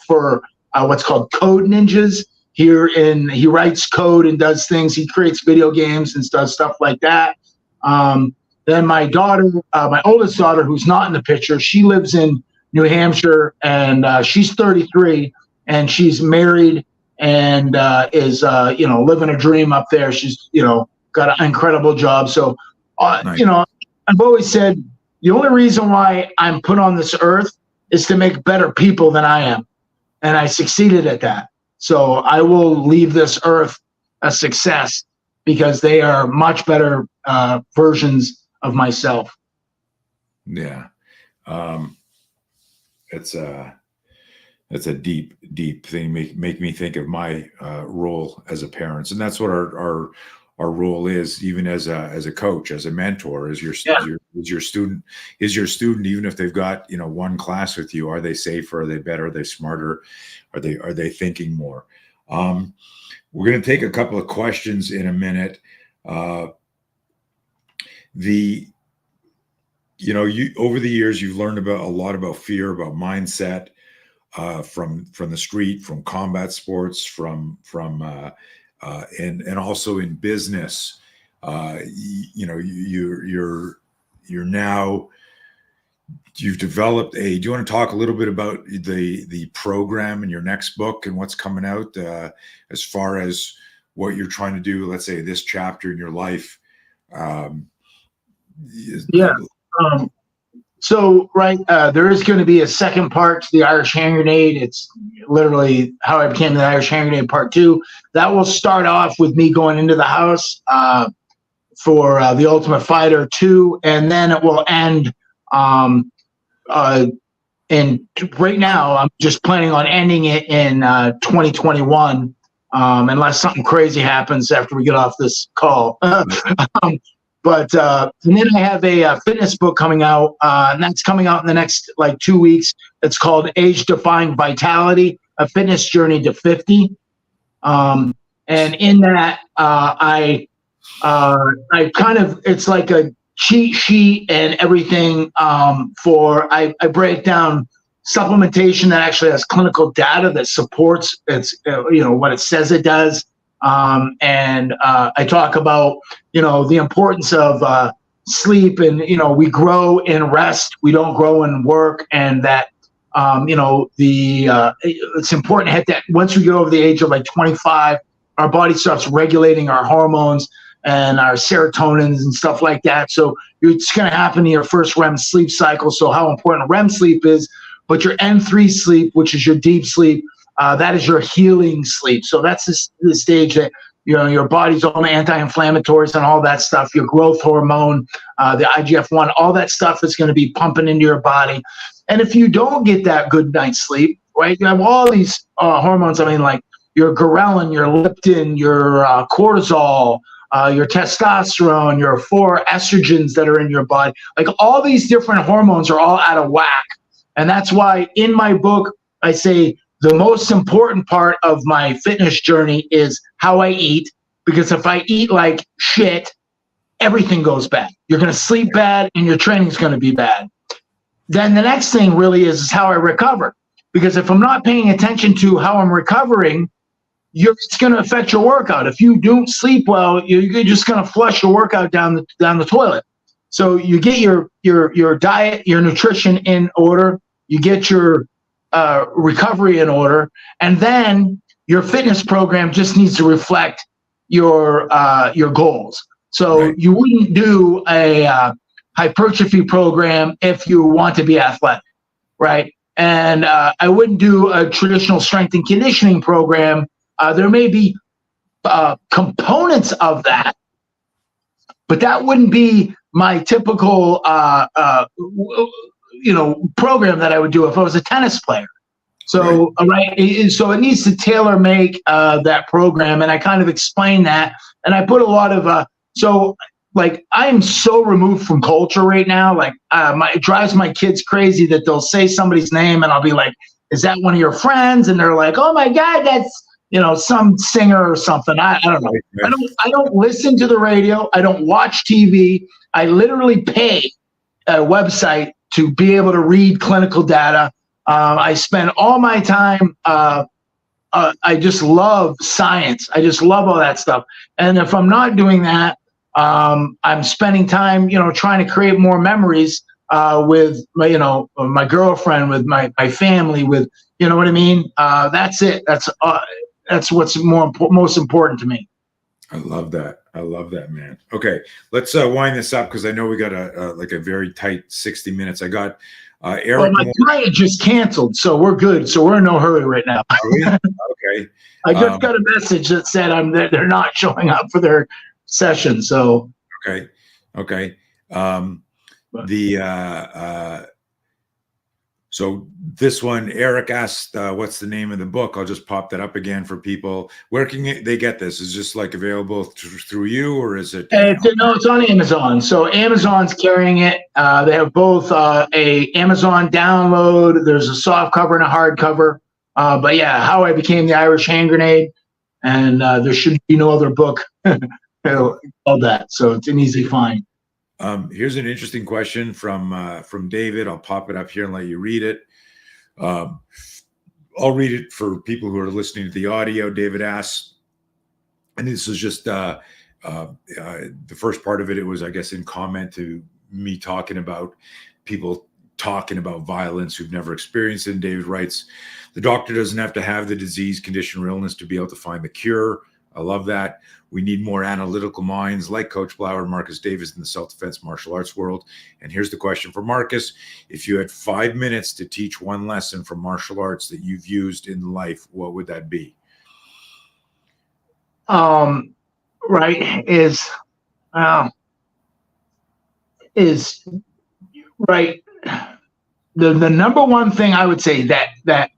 for what's called Code Ninjas he writes code and does things. He creates video games and does stuff like that. Then my daughter, my oldest daughter, who's not in the picture, she lives in New Hampshire, and she's 33, and she's married and is living a dream up there. She's got an incredible job. So Nice. I've always said the only reason why I'm put on this earth is to make better people than I am. And I succeeded at that. So I will leave this earth a success because they are much better versions of myself. Yeah. It's a deep thing. Make me think of my role as a parent. And that's what our role is, even as a coach, as a mentor, as your student, even if they've got one class with you. Are they safer? Are they better? Are they smarter? Are they thinking more? We're going to take a couple of questions in a minute. You over the years, you've learned a lot about fear, about mindset. from the street, from combat sports, and also in business. You're now, you've developed do you want to talk a little bit about the program in your next book and what's coming out, as far as what you're trying to do, let's say this chapter in your life? Yeah. So, right, there is going to be a second part to the Irish Hand Grenade. It's literally How I Became the Irish Hand Grenade Part 2. That will start off with me going into the house for The Ultimate Fighter 2, and then it will end. And right now, I'm just planning on ending it in 2021, unless something crazy happens after we get off this call. But and then I have a fitness book coming out, and that's coming out in the next 2 weeks. It's called Age Defying Vitality: A Fitness Journey to 50. And in that, I kind of, it's like a cheat sheet and everything. I break down supplementation that actually has clinical data that supports its what it says it does. And I talk about, the importance of sleep, and, we grow in rest. We don't grow in work. And that, it's important to hit that once we get over the age of 25, our body starts regulating our hormones and our serotonins and stuff like that. So it's going to happen in your first REM sleep cycle. So how important REM sleep is, but your N3 sleep, which is your deep sleep, that is your healing sleep. So that's the stage that, your body's all anti-inflammatories and all that stuff, your growth hormone, the IGF-1, all that stuff is going to be pumping into your body. And if you don't get that good night's sleep, right, you have all these hormones. I mean, like your ghrelin, your leptin, your cortisol, your testosterone, your 4 estrogens that are in your body. Like all these different hormones are all out of whack. And that's why in my book, I say, the most important part of my fitness journey is how I eat, because if I eat like shit, everything goes bad. You're going to sleep bad and your training's going to be bad. Then the next thing really is how I recover, because if I'm not paying attention to how I'm recovering, it's going to affect your workout. If you don't sleep well, you're just going to flush your workout down the toilet. So you get your diet, your nutrition in order, you get your recovery in order, and then your fitness program just needs to reflect your goals. So right. You wouldn't do a hypertrophy program if you want to be athletic, right? And I wouldn't do a traditional strength and conditioning program. There may be components of that, but that wouldn't be my typical program that I would do if I was a tennis player. So, right. So it needs to tailor make that program. And I kind of explain that. And I put a lot of, I'm so removed from culture right now. It drives my kids crazy that they'll say somebody's name and I'll be like, is that one of your friends? And they're like, oh my God, that's, some singer or something. I don't know. I don't listen to the radio. I don't watch TV. I literally pay a website to be able to read clinical data. I spend all my time. I just love science. I just love all that stuff. And if I'm not doing that, I'm spending time, trying to create more memories with my girlfriend, with my family, with, you know what I mean? That's it. That's what's most important to me. I love that. I love that, man. Okay, let's wind this up because I know we got a very tight 60 minutes. I got Eric. Well, my client just canceled, so we're good. So we're in no hurry right now. Okay. I just got a message that said they're not showing up for their session. So okay. So this one, Eric asked, what's the name of the book? I'll just pop that up again for people. Where can they get this? Is this available through you, or is it? No, it's on Amazon. So Amazon's carrying it. They have both a Amazon download. There's a soft cover and a hard cover. But yeah, How I Became the Irish Hand Grenade. And there should be no other book called that. So it's an easy find. Here's an interesting question from David. I'll pop it up here and let you read it. I'll read it for people who are listening to the audio. David asks, and this is just the first part of it. It was, I guess, in comment to me talking about people talking about violence who've never experienced it. And David writes, the doctor doesn't have to have the disease, condition, or illness to be able to find the cure. I love that. We need more analytical minds like Coach Blauer and Marcus Davis in the self-defense martial arts world. And here's the question for Marcus. If you had 5 minutes to teach one lesson from martial arts that you've used in life, what would that be? Right, is right. The number one thing I would say that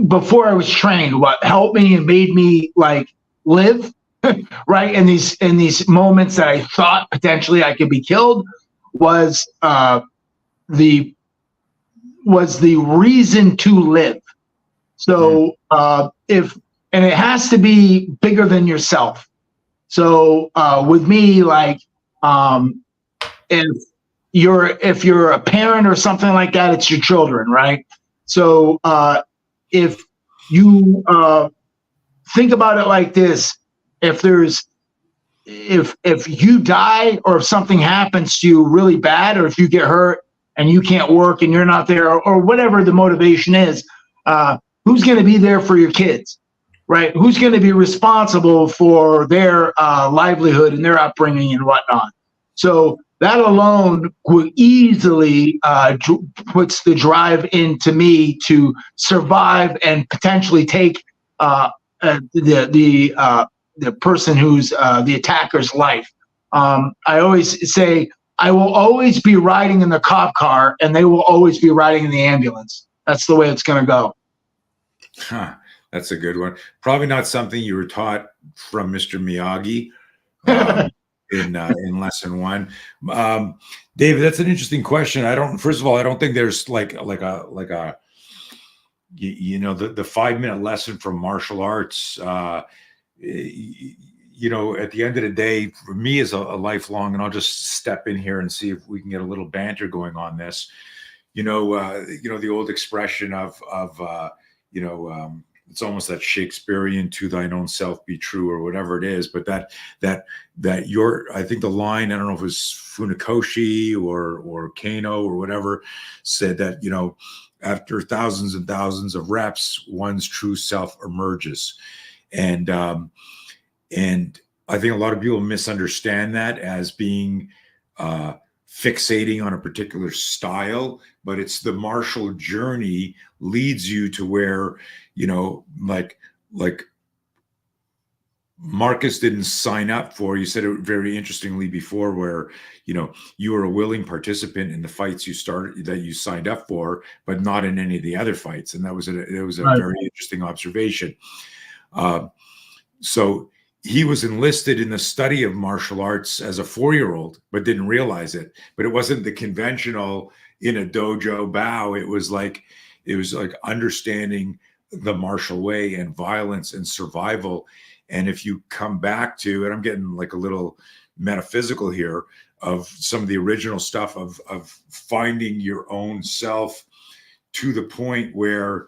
before I was trained, what helped me and made me like live, right, in these moments that I thought potentially I could be killed, was the reason to live. So and it has to be bigger than yourself. So with me, like if you're a parent or something like that, it's your children, right? So if you think about it like this, if you die or if something happens to you really bad, or if you get hurt and you can't work and you're not there, or whatever the motivation is, who's going to be there for your kids, right? Who's going to be responsible for their livelihood and their upbringing and whatnot? So that alone would easily puts the drive into me to survive and potentially take the person who's the attacker's life. I always say I will always be riding in the cop car, and they will always be riding in the ambulance. That's the way it's going to go. Huh, that's a good one. Probably not something you were taught from Mr. Miyagi. In lesson one. David, that's an interesting question. First of all, I don't think there's like a the 5 minute lesson from martial arts. At the end of the day, for me is a lifelong, and I'll just step in here and see if we can get a little banter going on this. The old expression of it's almost that Shakespearean "to thine own self be true" or whatever it is, but I think the line, I don't know if it was Funakoshi or Kano or whatever, said that, after thousands and thousands of reps, one's true self emerges. And I think a lot of people misunderstand that as being fixating on a particular style, but it's the martial journey leads you to where, like Marcus didn't sign up for. You said it very interestingly before, where you were a willing participant in the fights you signed up for, but not in any of the other fights, and that was a right. Very interesting observation. So he was enlisted in the study of martial arts as a 4-year-old, but didn't realize it. But it wasn't the conventional in a dojo bow. It was like understanding the martial way and violence and survival. And if you come back to, and I'm getting like a little metaphysical here, of some of the original stuff of finding your own self to the point where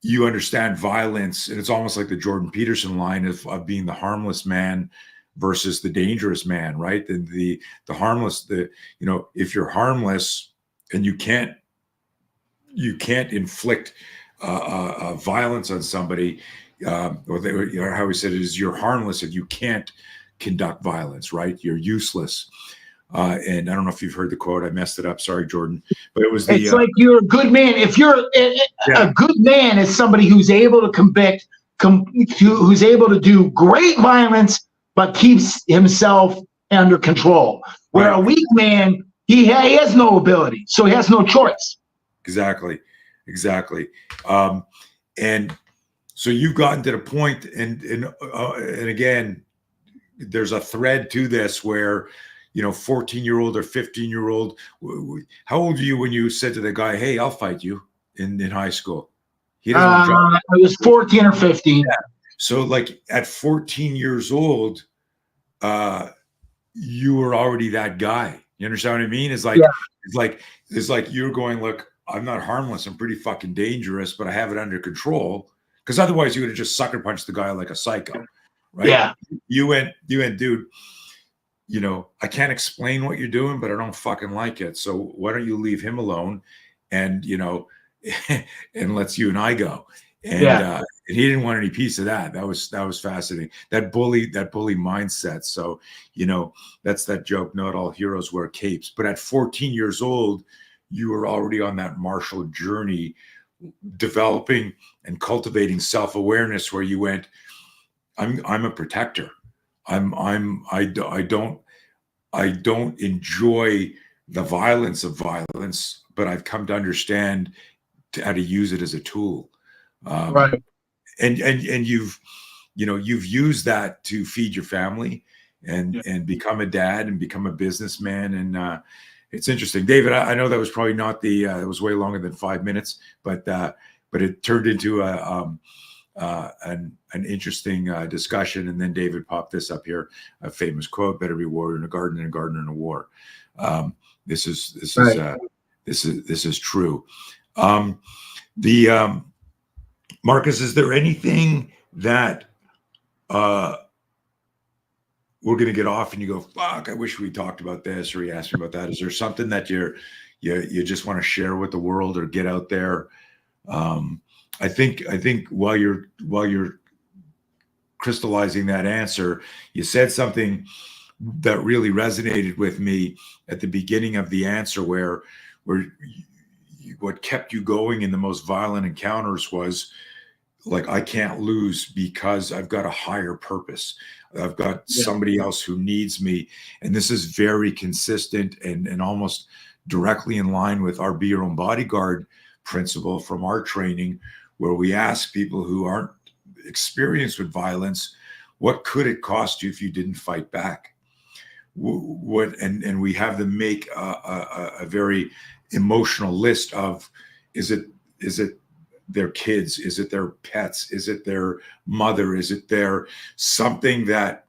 you understand violence. And it's almost like the Jordan Peterson line of being the harmless man versus the dangerous man, right? The harmless, if you're harmless and you can't inflict violence on somebody, or how we said it is, you're harmless if you can't conduct violence, right? You're useless. And I don't know if you've heard the quote. I messed it up. Sorry, Jordan. But it was it's like you're a good man. If you're a good man, is somebody who's able to who's able to do great violence, but keeps himself under control. Where right. A weak man, he has no ability, so he has no choice. Exactly. And so you've gotten to the point, and again, there's a thread to this where, 14-year-old or 15-year-old. How old were you when you said to the guy, "Hey, I'll fight you" in high school? I was 14 or 15. Yeah. So, like at 14 years old, you were already that guy. You understand what I mean? It's like you're going, look, I'm not harmless. I'm pretty fucking dangerous, but I have it under control. Because otherwise, you would have just sucker punched the guy like a psycho, right? Yeah. You went, dude. You know, I can't explain what you're doing, but I don't fucking like it. So why don't you leave him alone, and you know, and let's you and I go. And he didn't want any piece of that. That was fascinating. That bully mindset. So, you know, that's that joke. Not all heroes wear capes. But at 14 years old, you were already on that martial journey, developing and cultivating self-awareness, where you went, I'm a protector. I don't enjoy the violence of violence, but I've come to understand how to use it as a tool. Right. And you've used that to feed your family and become a dad and become a businessman. And it's interesting, David. I know that was probably not it was way longer than 5 minutes, but it turned into an interesting discussion. And then David popped this up here, a famous quote: "Better be a warrior in a garden than a gardener in a war." This is true. Marcus, is there anything that we're going to get off and you go, fuck, I wish we talked about this, or you asked me about that? Is there something that you just want to share with the world or get out there? I think while you're crystallizing that answer, you said something that really resonated with me at the beginning of the answer, where what kept you going in the most violent encounters was like, I can't lose because I've got a higher purpose. I've got somebody else who needs me. And this is very consistent and almost directly in line with our Be Your Own Bodyguard principle from our training, where we ask people who aren't experienced with violence, what could it cost you if you didn't fight back? And we have them make a very emotional list of, is it their kids? Is it their pets? Is it their mother? Is it their something that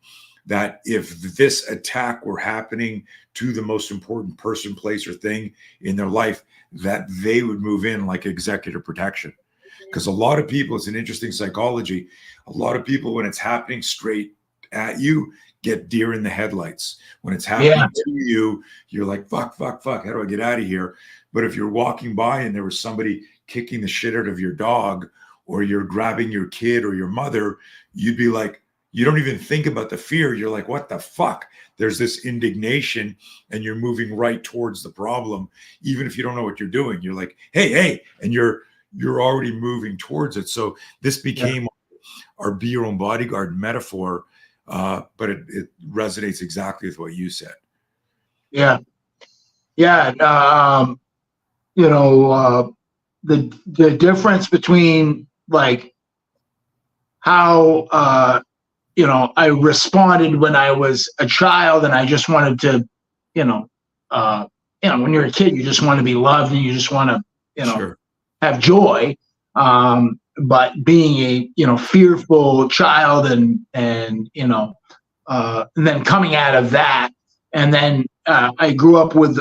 if this attack were happening to the most important person, place, or thing in their life, that they would move in like executive protection? Because a lot of people, it's an interesting psychology. A lot of people, when it's happening straight at you, get deer in the headlights. When it's happening to you, you're like, fuck, how do I get out of here? But if you're walking by and there was somebody kicking the shit out of your dog, or you're grabbing your kid or your mother, you'd be like, you don't even think about the fear. You're like, what the fuck? There's this indignation, and you're moving right towards the problem. Even if you don't know what you're doing, you're like, hey, and you're already moving towards it. So this became our Be Your Own Bodyguard metaphor, but it resonates exactly with what you said. Yeah. The difference between like how I responded when I was a child, and I just wanted to, when you're a kid, you just want to be loved and you just want to, have joy. But being a fearful child and then coming out of that, and then I grew up with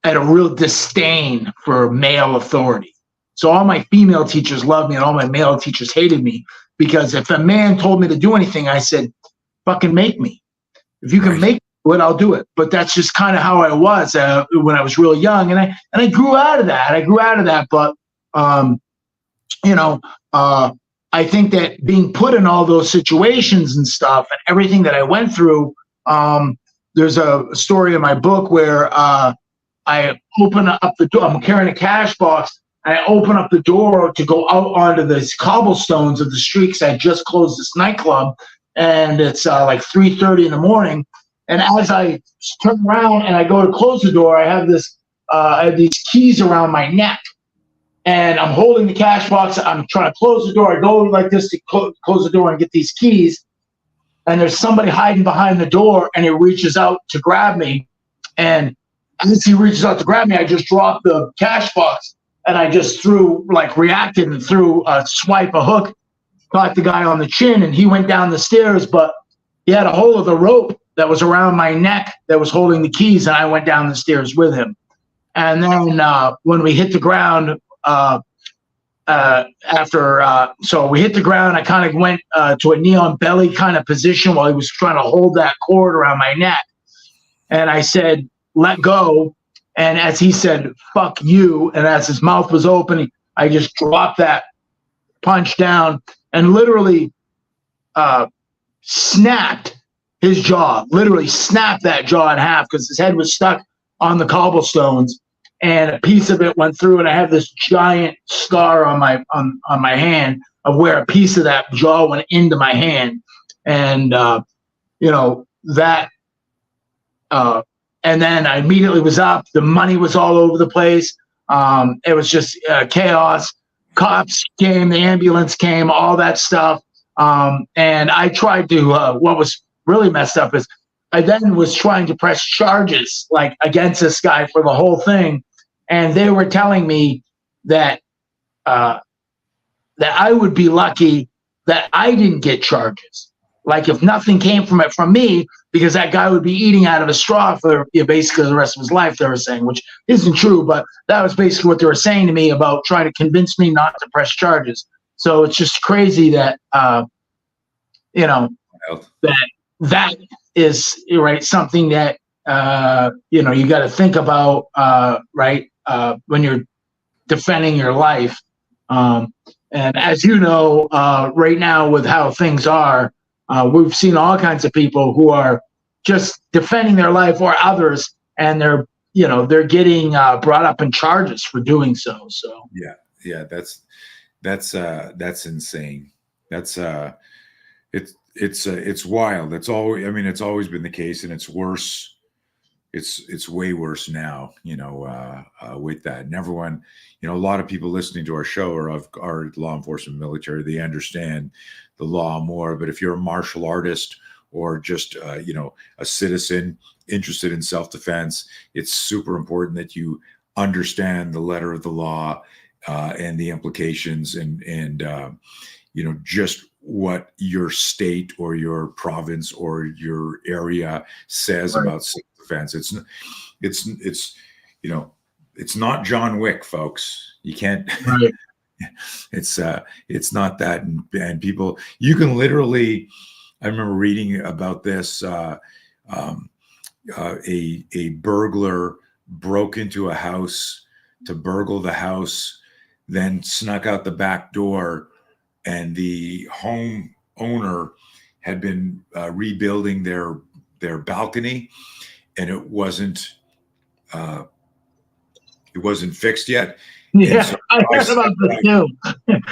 had a real disdain for male authority. So all my female teachers loved me and all my male teachers hated me, because if a man told me to do anything, I said, fucking make me. If you can make it, I'll do it. But that's just kind of how I was when I was real young. And I grew out of that. But, I think that being put in all those situations and stuff and everything that I went through, there's a story in my book where I open up the door. I'm carrying a cash box. And I open up the door to go out onto the cobblestones of the street, because I just closed this nightclub, and it's like 3:30 in the morning. And as I turn around and I go to close the door, I have these keys around my neck, and I'm holding the cash box. I'm trying to close the door. I go like this to close the door and get these keys, and there's somebody hiding behind the door, and he reaches out to grab me. And as he reaches out to grab me, I just drop the cash box, and I just reacted and threw a swipe, a hook, caught the guy on the chin, and he went down the stairs, but he had a hold of the rope that was around my neck that was holding the keys, and I went down the stairs with him. And then when we hit the ground, so we hit the ground, I kind of went to a knee on belly kind of position while he was trying to hold that cord around my neck. And I said, let go. And as he said, fuck you. And as his mouth was opening, I just dropped that punch down and literally snapped his jaw, literally snapped that jaw in half because his head was stuck on the cobblestones. And a piece of it went through, and I have this giant scar on my hand of where a piece of that jaw went into my hand, and that. And then I immediately was up. The money was all over the place. It was just chaos. Cops came, the ambulance came, all that stuff. And I tried to. What was really messed up is I then was trying to press charges like against this guy for the whole thing. And they were telling me that that I would be lucky that I didn't get charges. Like if nothing came from it from me, because that guy would be eating out of a straw for basically the rest of his life, they were saying, which isn't true, but that was basically what they were saying to me about trying to convince me not to press charges. So it's just crazy that, that is right, something that, you got to think about, right, when you're defending your life. And as you know, right now with how things are, we've seen all kinds of people who are just defending their life or others, and they're getting brought up in charges for doing so. So yeah, that's insane. That's it's wild. It's always been the case, and it's worse. It's way worse now, with that. And everyone, a lot of people listening to our show are law enforcement, military. They understand the law more. But if you're a martial artist or just, a citizen interested in self-defense, it's super important that you understand the letter of the law and the implications and just what your state or your province or your area says about self-defense. It's not John Wick, folks. You can't. Right. It's not that, and people, you can literally. I remember reading about this. A burglar broke into a house to burgle the house, then snuck out the back door, and the home owner had been rebuilding their balcony, and it wasn't fixed yet. Yeah, so I heard about this too.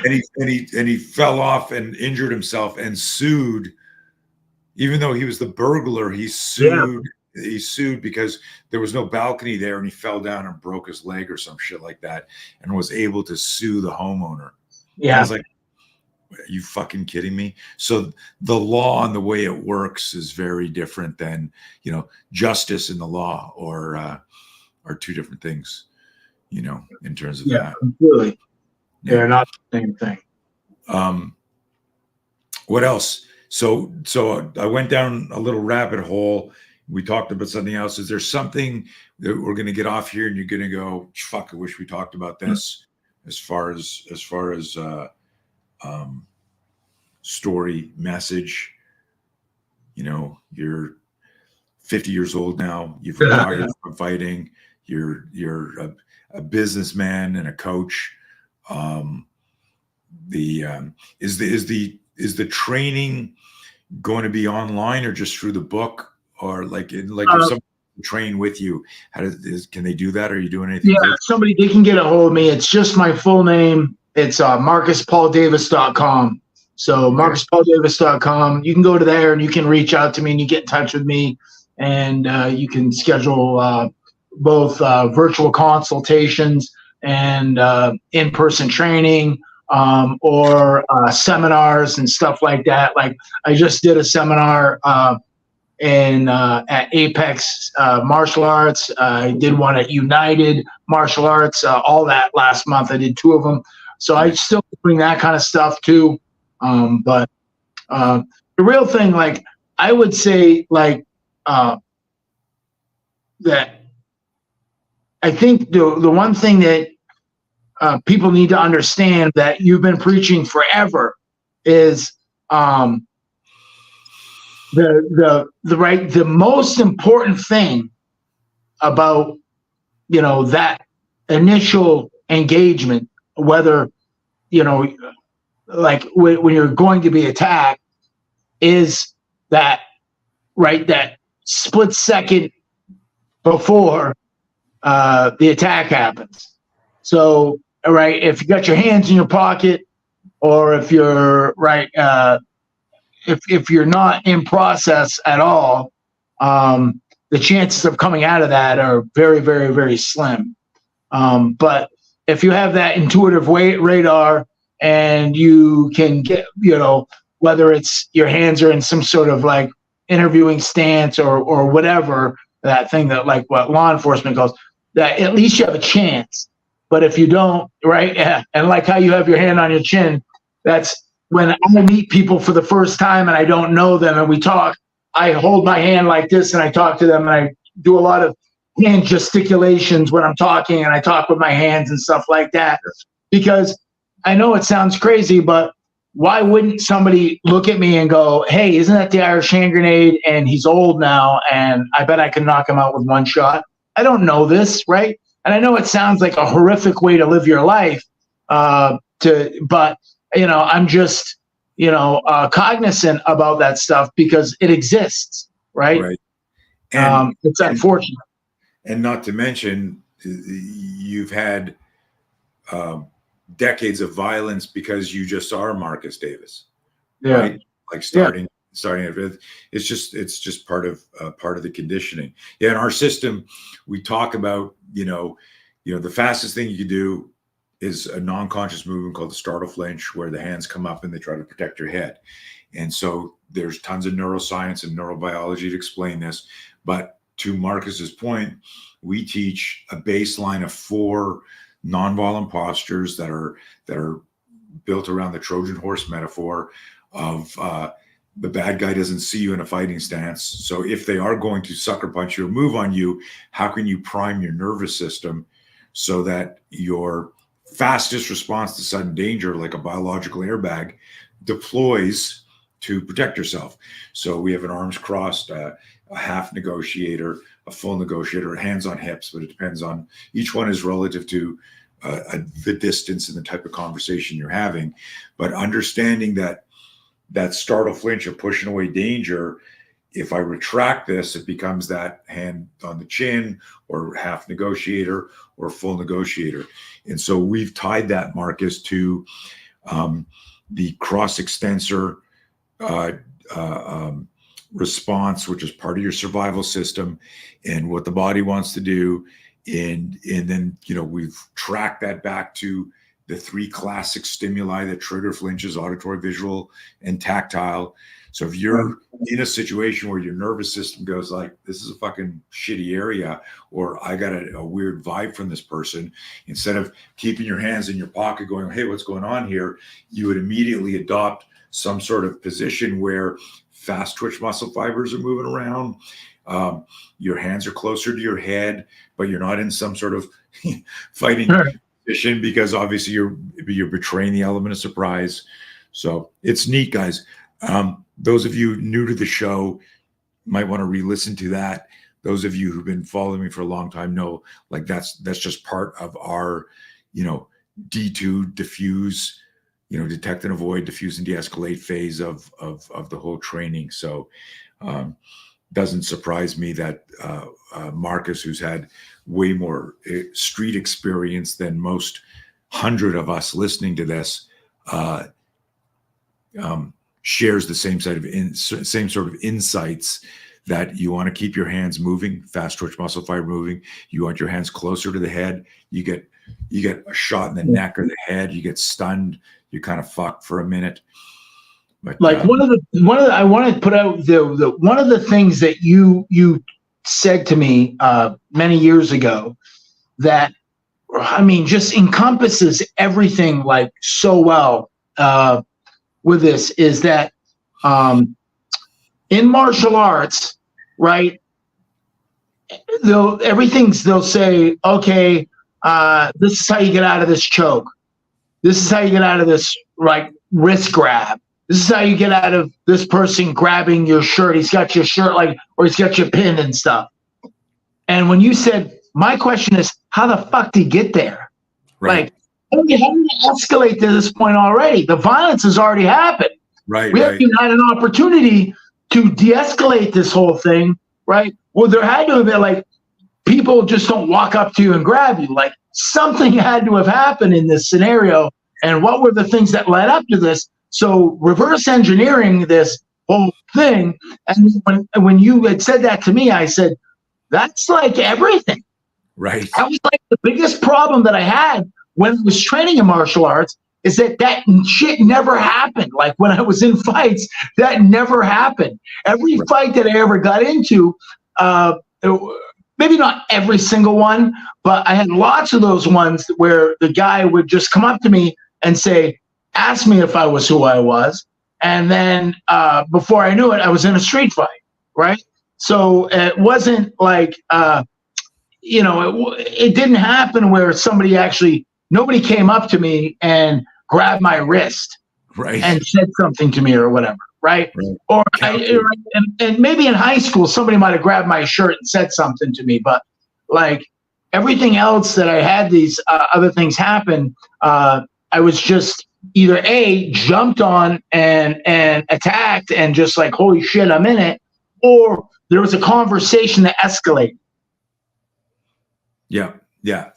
and he fell off and injured himself and sued. Even though he was the burglar, he sued. Yeah. He sued because there was no balcony there, and he fell down and broke his leg or some shit like that, and was able to sue the homeowner. Yeah, I was like, "Are you fucking kidding me?" So the law and the way it works is very different than justice and the law, are two different things. In terms of that. Completely. Yeah. They're not the same thing. What else? So I went down a little rabbit hole. We talked about something else. Is there something that we're going to get off here and you're going to go, fuck, I wish we talked about this as far as story, message? You're 50 years old now. You've retired from fighting. You're a businessman and a coach. Is the training going to be online or just through the book, or if someone train with you, can they do that? Are you doing anything? Yeah, somebody, they can get a hold of me. It's just my full name. It's MarcusPaulDavis.com. So MarcusPaulDavis.com. You can go to there and you can reach out to me and you get in touch with me, and you can schedule both virtual consultations and in-person training, or seminars and stuff like that. Like I just did a seminar at Apex Martial Arts. I did one at United Martial Arts, all that last month. I did 2 of them. So I still bring that kind of stuff too. But the real thing, I would say, that I think the one thing that people need to understand that you've been preaching forever is the most important thing about that initial engagement, whether like when you're going to be attacked, is that that split second before the attack happens. So if you got your hands in your pocket, or if you're if you're not in process at all, the chances of coming out of that are very, very, very slim. But if you have that intuitive radar, and you can get, whether it's your hands are in some sort of like interviewing stance or whatever, that thing that like what law enforcement calls, that at least you have a chance. But if you don't, and like how you have your hand on your chin, that's when I meet people for the first time and I don't know them and we talk, I hold my hand like this and I talk to them, and I do a lot of hand gesticulations when I'm talking, and I talk with my hands and stuff like that, because I know it sounds crazy, but why wouldn't somebody look at me and go, hey, isn't that the Irish hand grenade? And he's old now, and I bet I can knock him out with one shot. I don't know this, right? And I know it sounds like a horrific way to live your life, but I'm just, cognizant about that stuff because it exists, right? Right. And it's unfortunate. And not to mention, you've had decades of violence because you just are Marcus Davis, right? Like starting at it's just part of the conditioning. Yeah, in our system, we talk about the fastest thing you can do is a non-conscious movement called the startle flinch, where the hands come up and they try to protect your head. And so there's tons of neuroscience and neurobiology to explain this. But to Marcus's point, we teach a baseline of 4 nonviolent postures that are built around the Trojan horse metaphor of the bad guy doesn't see you in a fighting stance. So if they are going to sucker punch you or move on you, how can you prime your nervous system so that your fastest response to sudden danger, like a biological airbag, deploys to protect yourself? So we have an arms crossed, a half negotiator, a full negotiator, hands on hips, but it depends on, each one is relative to the distance and the type of conversation you're having. But understanding that startle flinch of pushing away danger, if I retract this, it becomes that hand on the chin, or half negotiator, or full negotiator. And so we've tied that, Marcus, to the cross extensor response, which is part of your survival system and what the body wants to do. And then, we've tracked that back to the 3 classic stimuli that trigger flinches: auditory, visual, and tactile. So if you're in a situation where your nervous system goes like, this is a fucking shitty area, or I got a weird vibe from this person, instead of keeping your hands in your pocket going, hey, what's going on here? You would immediately adopt some sort of position where fast twitch muscle fibers are moving around. Your hands are closer to your head, but you're not in some sort of fighting position, because obviously you're betraying the element of surprise. So it's neat, guys. Those of you new to the show might want to re-listen to that. Those of you who've been following me for a long time know, like, that's just part of our, D2 diffuse, detect and avoid, diffuse and de-escalate phase of the whole training. So doesn't surprise me that Marcus, who's had way more street experience than most 100 of us listening to this, shares the same sort of insights, that you want to keep your hands moving, fast twitch muscle fiber moving. You want your hands closer to the head. You get a shot in the neck or the head, you get stunned, you're kind of fucked for a minute. But like one of the I want to put out the one of the things that you said to me many years ago, that just encompasses everything like so well with this, is that in martial arts, right, they'll say, okay, this is how you get out of this choke. This is how you get out of this like wrist grab. This is how you get out of this person grabbing your shirt. He's got your shirt like, or he's got your pin and stuff. And when you said, my question is, how the fuck did he get there? Right. Like, how did it escalate to this point already? The violence has already happened. Right. We haven't even had an opportunity to de-escalate this whole thing, right? Well, there had to have been like, people just don't walk up to you and grab you. Like something had to have happened in this scenario. And what were the things that led up to this? So reverse engineering this whole thing. And when you had said that to me, I said, that's like everything. Right. That was like the biggest problem that I had when I was training in martial arts, is that shit never happened. Like when I was in fights, that never happened. Every fight that I ever got into, maybe not every single one, but I had lots of those ones where the guy would just come up to me and say, ask me if I was who I was. And then before I knew it, I was in a street fight, right? So it wasn't like, it didn't happen where nobody came up to me and grabbed my wrist and said something to me or whatever, right? Or and maybe in high school, somebody might have grabbed my shirt and said something to me, but like everything else that I had these other things happen, I was just either jumped on and attacked and just like, holy shit, I'm in it, or there was a conversation that escalated. Yeah,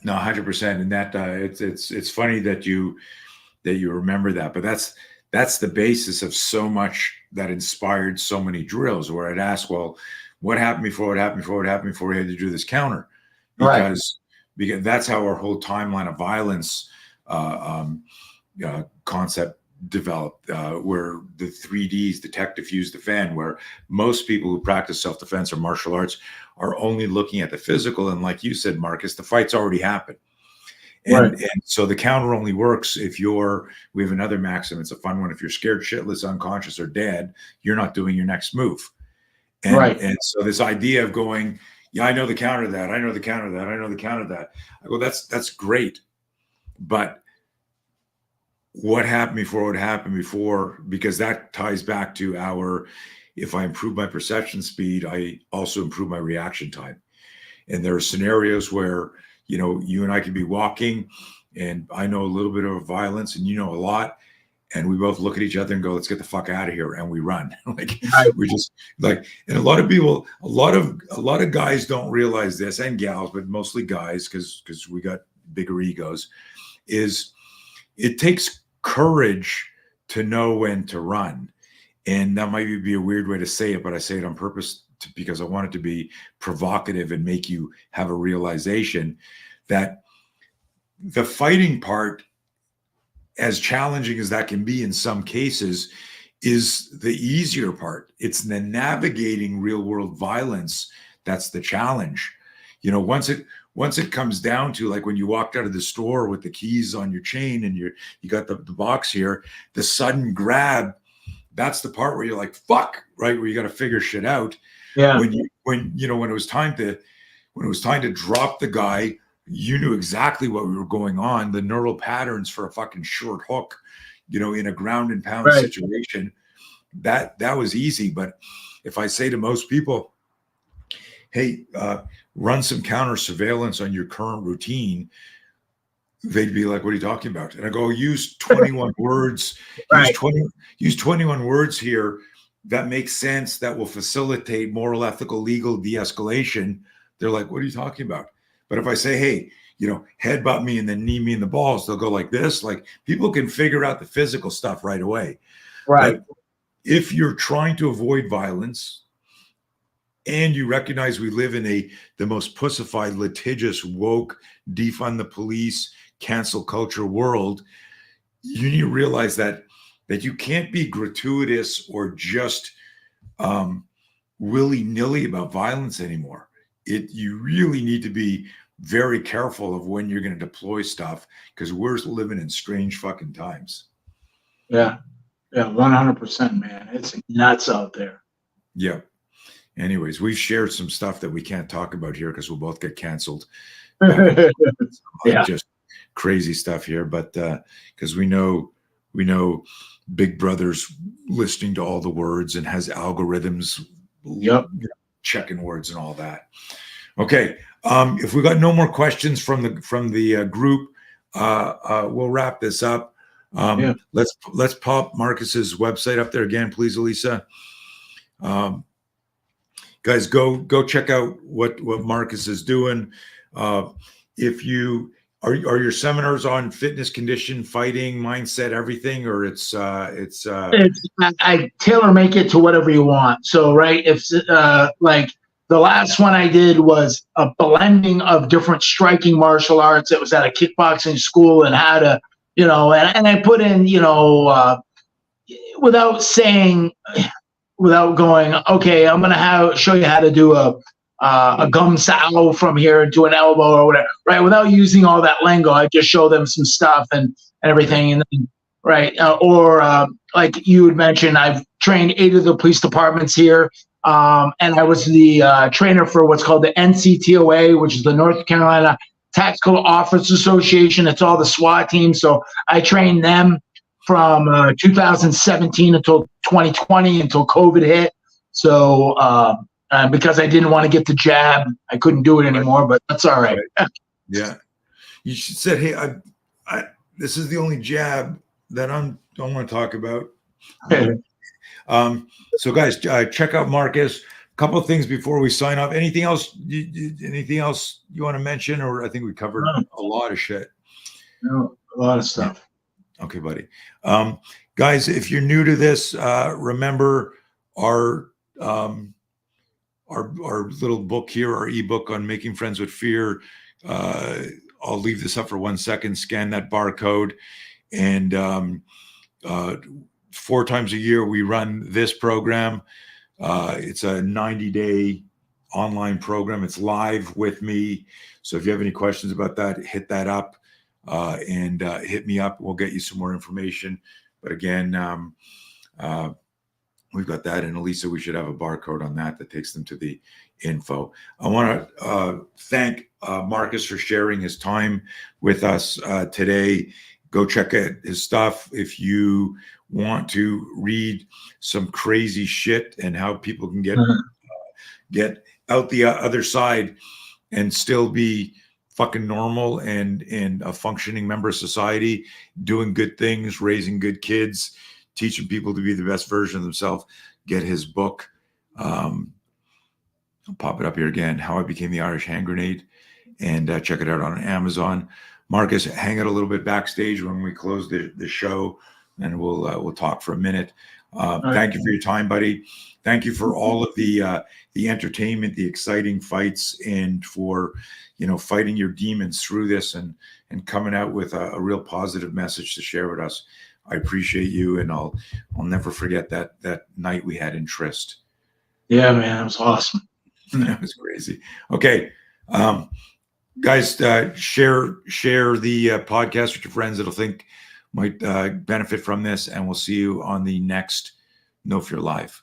no, 100%. And that it's funny that you remember that, but that's the basis of so much that inspired so many drills. Where I'd ask, well, what happened before? What happened before? What happened before we had to do this counter? Because that's how our whole timeline of violence concept developed, where the 3Ds, detect, diffuse, defend, where most people who practice self-defense or martial arts are only looking at the physical. And like you said, Marcus, the fight's already happened. And so the counter only works if we have another maxim, it's a fun one. If you're scared shitless, unconscious, or dead, you're not doing your next move. And so this idea of going, yeah, I know the counter to that. I know the counter to that. I know the counter to that. I go, that's great. But what happened before, because that ties back to if I improve my perception speed, I also improve my reaction time. And there are scenarios where, you and I could be walking and I know a little bit of violence and you know a lot. And we both look at each other and go, let's get the fuck out of here. And we run. We just like, and a lot of people, a lot of guys don't realize this, and gals, but mostly guys, because we got bigger egos, is it takes courage to know when to run. And that might be a weird way to say it, but I say it on purpose because I want it to be provocative and make you have a realization that the fighting part, as challenging as that can be in some cases, is the easier part. It's the navigating real world violence that's the challenge. Once it comes down to, like, when you walked out of the store with the keys on your chain and you got the box here, the sudden grab, that's the part where you're like, fuck, right? Where you got to figure shit out. Yeah. When it was time to drop the guy, you knew exactly what we were going on, the neural patterns for a fucking short hook, in a ground and pound situation. That was easy. But if I say to most people, hey, run some counter surveillance on your current routine, they'd be like, what are you talking about? And I go, use 21 words, use 21 words here that make sense, that will facilitate moral, ethical, legal de-escalation. They're like, what are you talking about? But if I say, hey, headbutt me and then knee me in the balls, they'll go like this. Like, people can figure out the physical stuff right away. Right. But if you're trying to avoid violence and you recognize we live in the most pussified, litigious, woke, defund the police, cancel culture world, you need to realize that you can't be gratuitous or just willy-nilly about violence anymore. You really need to be very careful of when you're going to deploy stuff, because we're living in strange fucking times. Yeah, 100%, man. It's nuts out there. Yeah. Anyways, we've shared some stuff that we can't talk about here because we'll both get canceled. Yeah. Just crazy stuff here, but because we know Big Brother's listening to all the words and has algorithms checking words and all that. Okay, if we got no more questions from the group, we'll wrap this up. Let's pop Marcus's website up there again, please, Elisa. Guys, go check out what Marcus is doing. If you are your seminars on fitness, condition, fighting, mindset, everything, or it's I tailor make it to whatever you want. So right, if like the last one I did was a blending of different striking martial arts. It was at a kickboxing school and how to, and I put in, without saying, without going, okay, I'm gonna show you how to do a gum sow from here to an elbow or whatever, right? Without using all that lingo, I just show them some stuff and everything, and then, right? Like you had mentioned, I've trained 8 of the police departments here, and I was the trainer for what's called the NCTOA, which is the North Carolina Tactical Officers Association. It's all the SWAT teams, so I trained them from 2017 until 2020 until COVID hit. So because I didn't want to get the jab, I couldn't do it anymore, but that's all right. Yeah. You said, hey, I this is the only jab that I don't want to talk about. So guys, check out Marcus. A couple of things before we sign off. Anything else you want to mention? Or I think we covered a lot of shit. No, a lot of stuff. Okay, buddy. Guys, if you're new to this, remember our little book here, our ebook on making friends with fear. I'll leave this up for 1 second. Scan that barcode, and 4 times a year we run this program. It's a 90-day online program. It's live with me. So if you have any questions about that, hit that up. And hit me up. We'll get you some more information. But again, we've got that. And Elisa, we should have a barcode on that takes them to the info. I want to thank Marcus for sharing his time with us today. Go check out his stuff. If you want to read some crazy shit and how people can get out the other side and still be fucking normal and a functioning member of society, doing good things, raising good kids, teaching people to be the best version of themselves, get his book. I'll pop it up here again, How I Became the Irish Hand Grenade, and check it out on Amazon. Marcus, hang out a little bit backstage when we close the show, and we'll talk for a minute. Thank you for your time, buddy. Thank you for all of the entertainment, the exciting fights, and for fighting your demons through this and coming out with a real positive message to share with us. I appreciate you, and I'll never forget that night we had in Trist. Yeah, man, it was awesome. That was crazy. Okay, guys, share the podcast with your friends that'll think might benefit from this, and we'll see you on the next No Fear Live.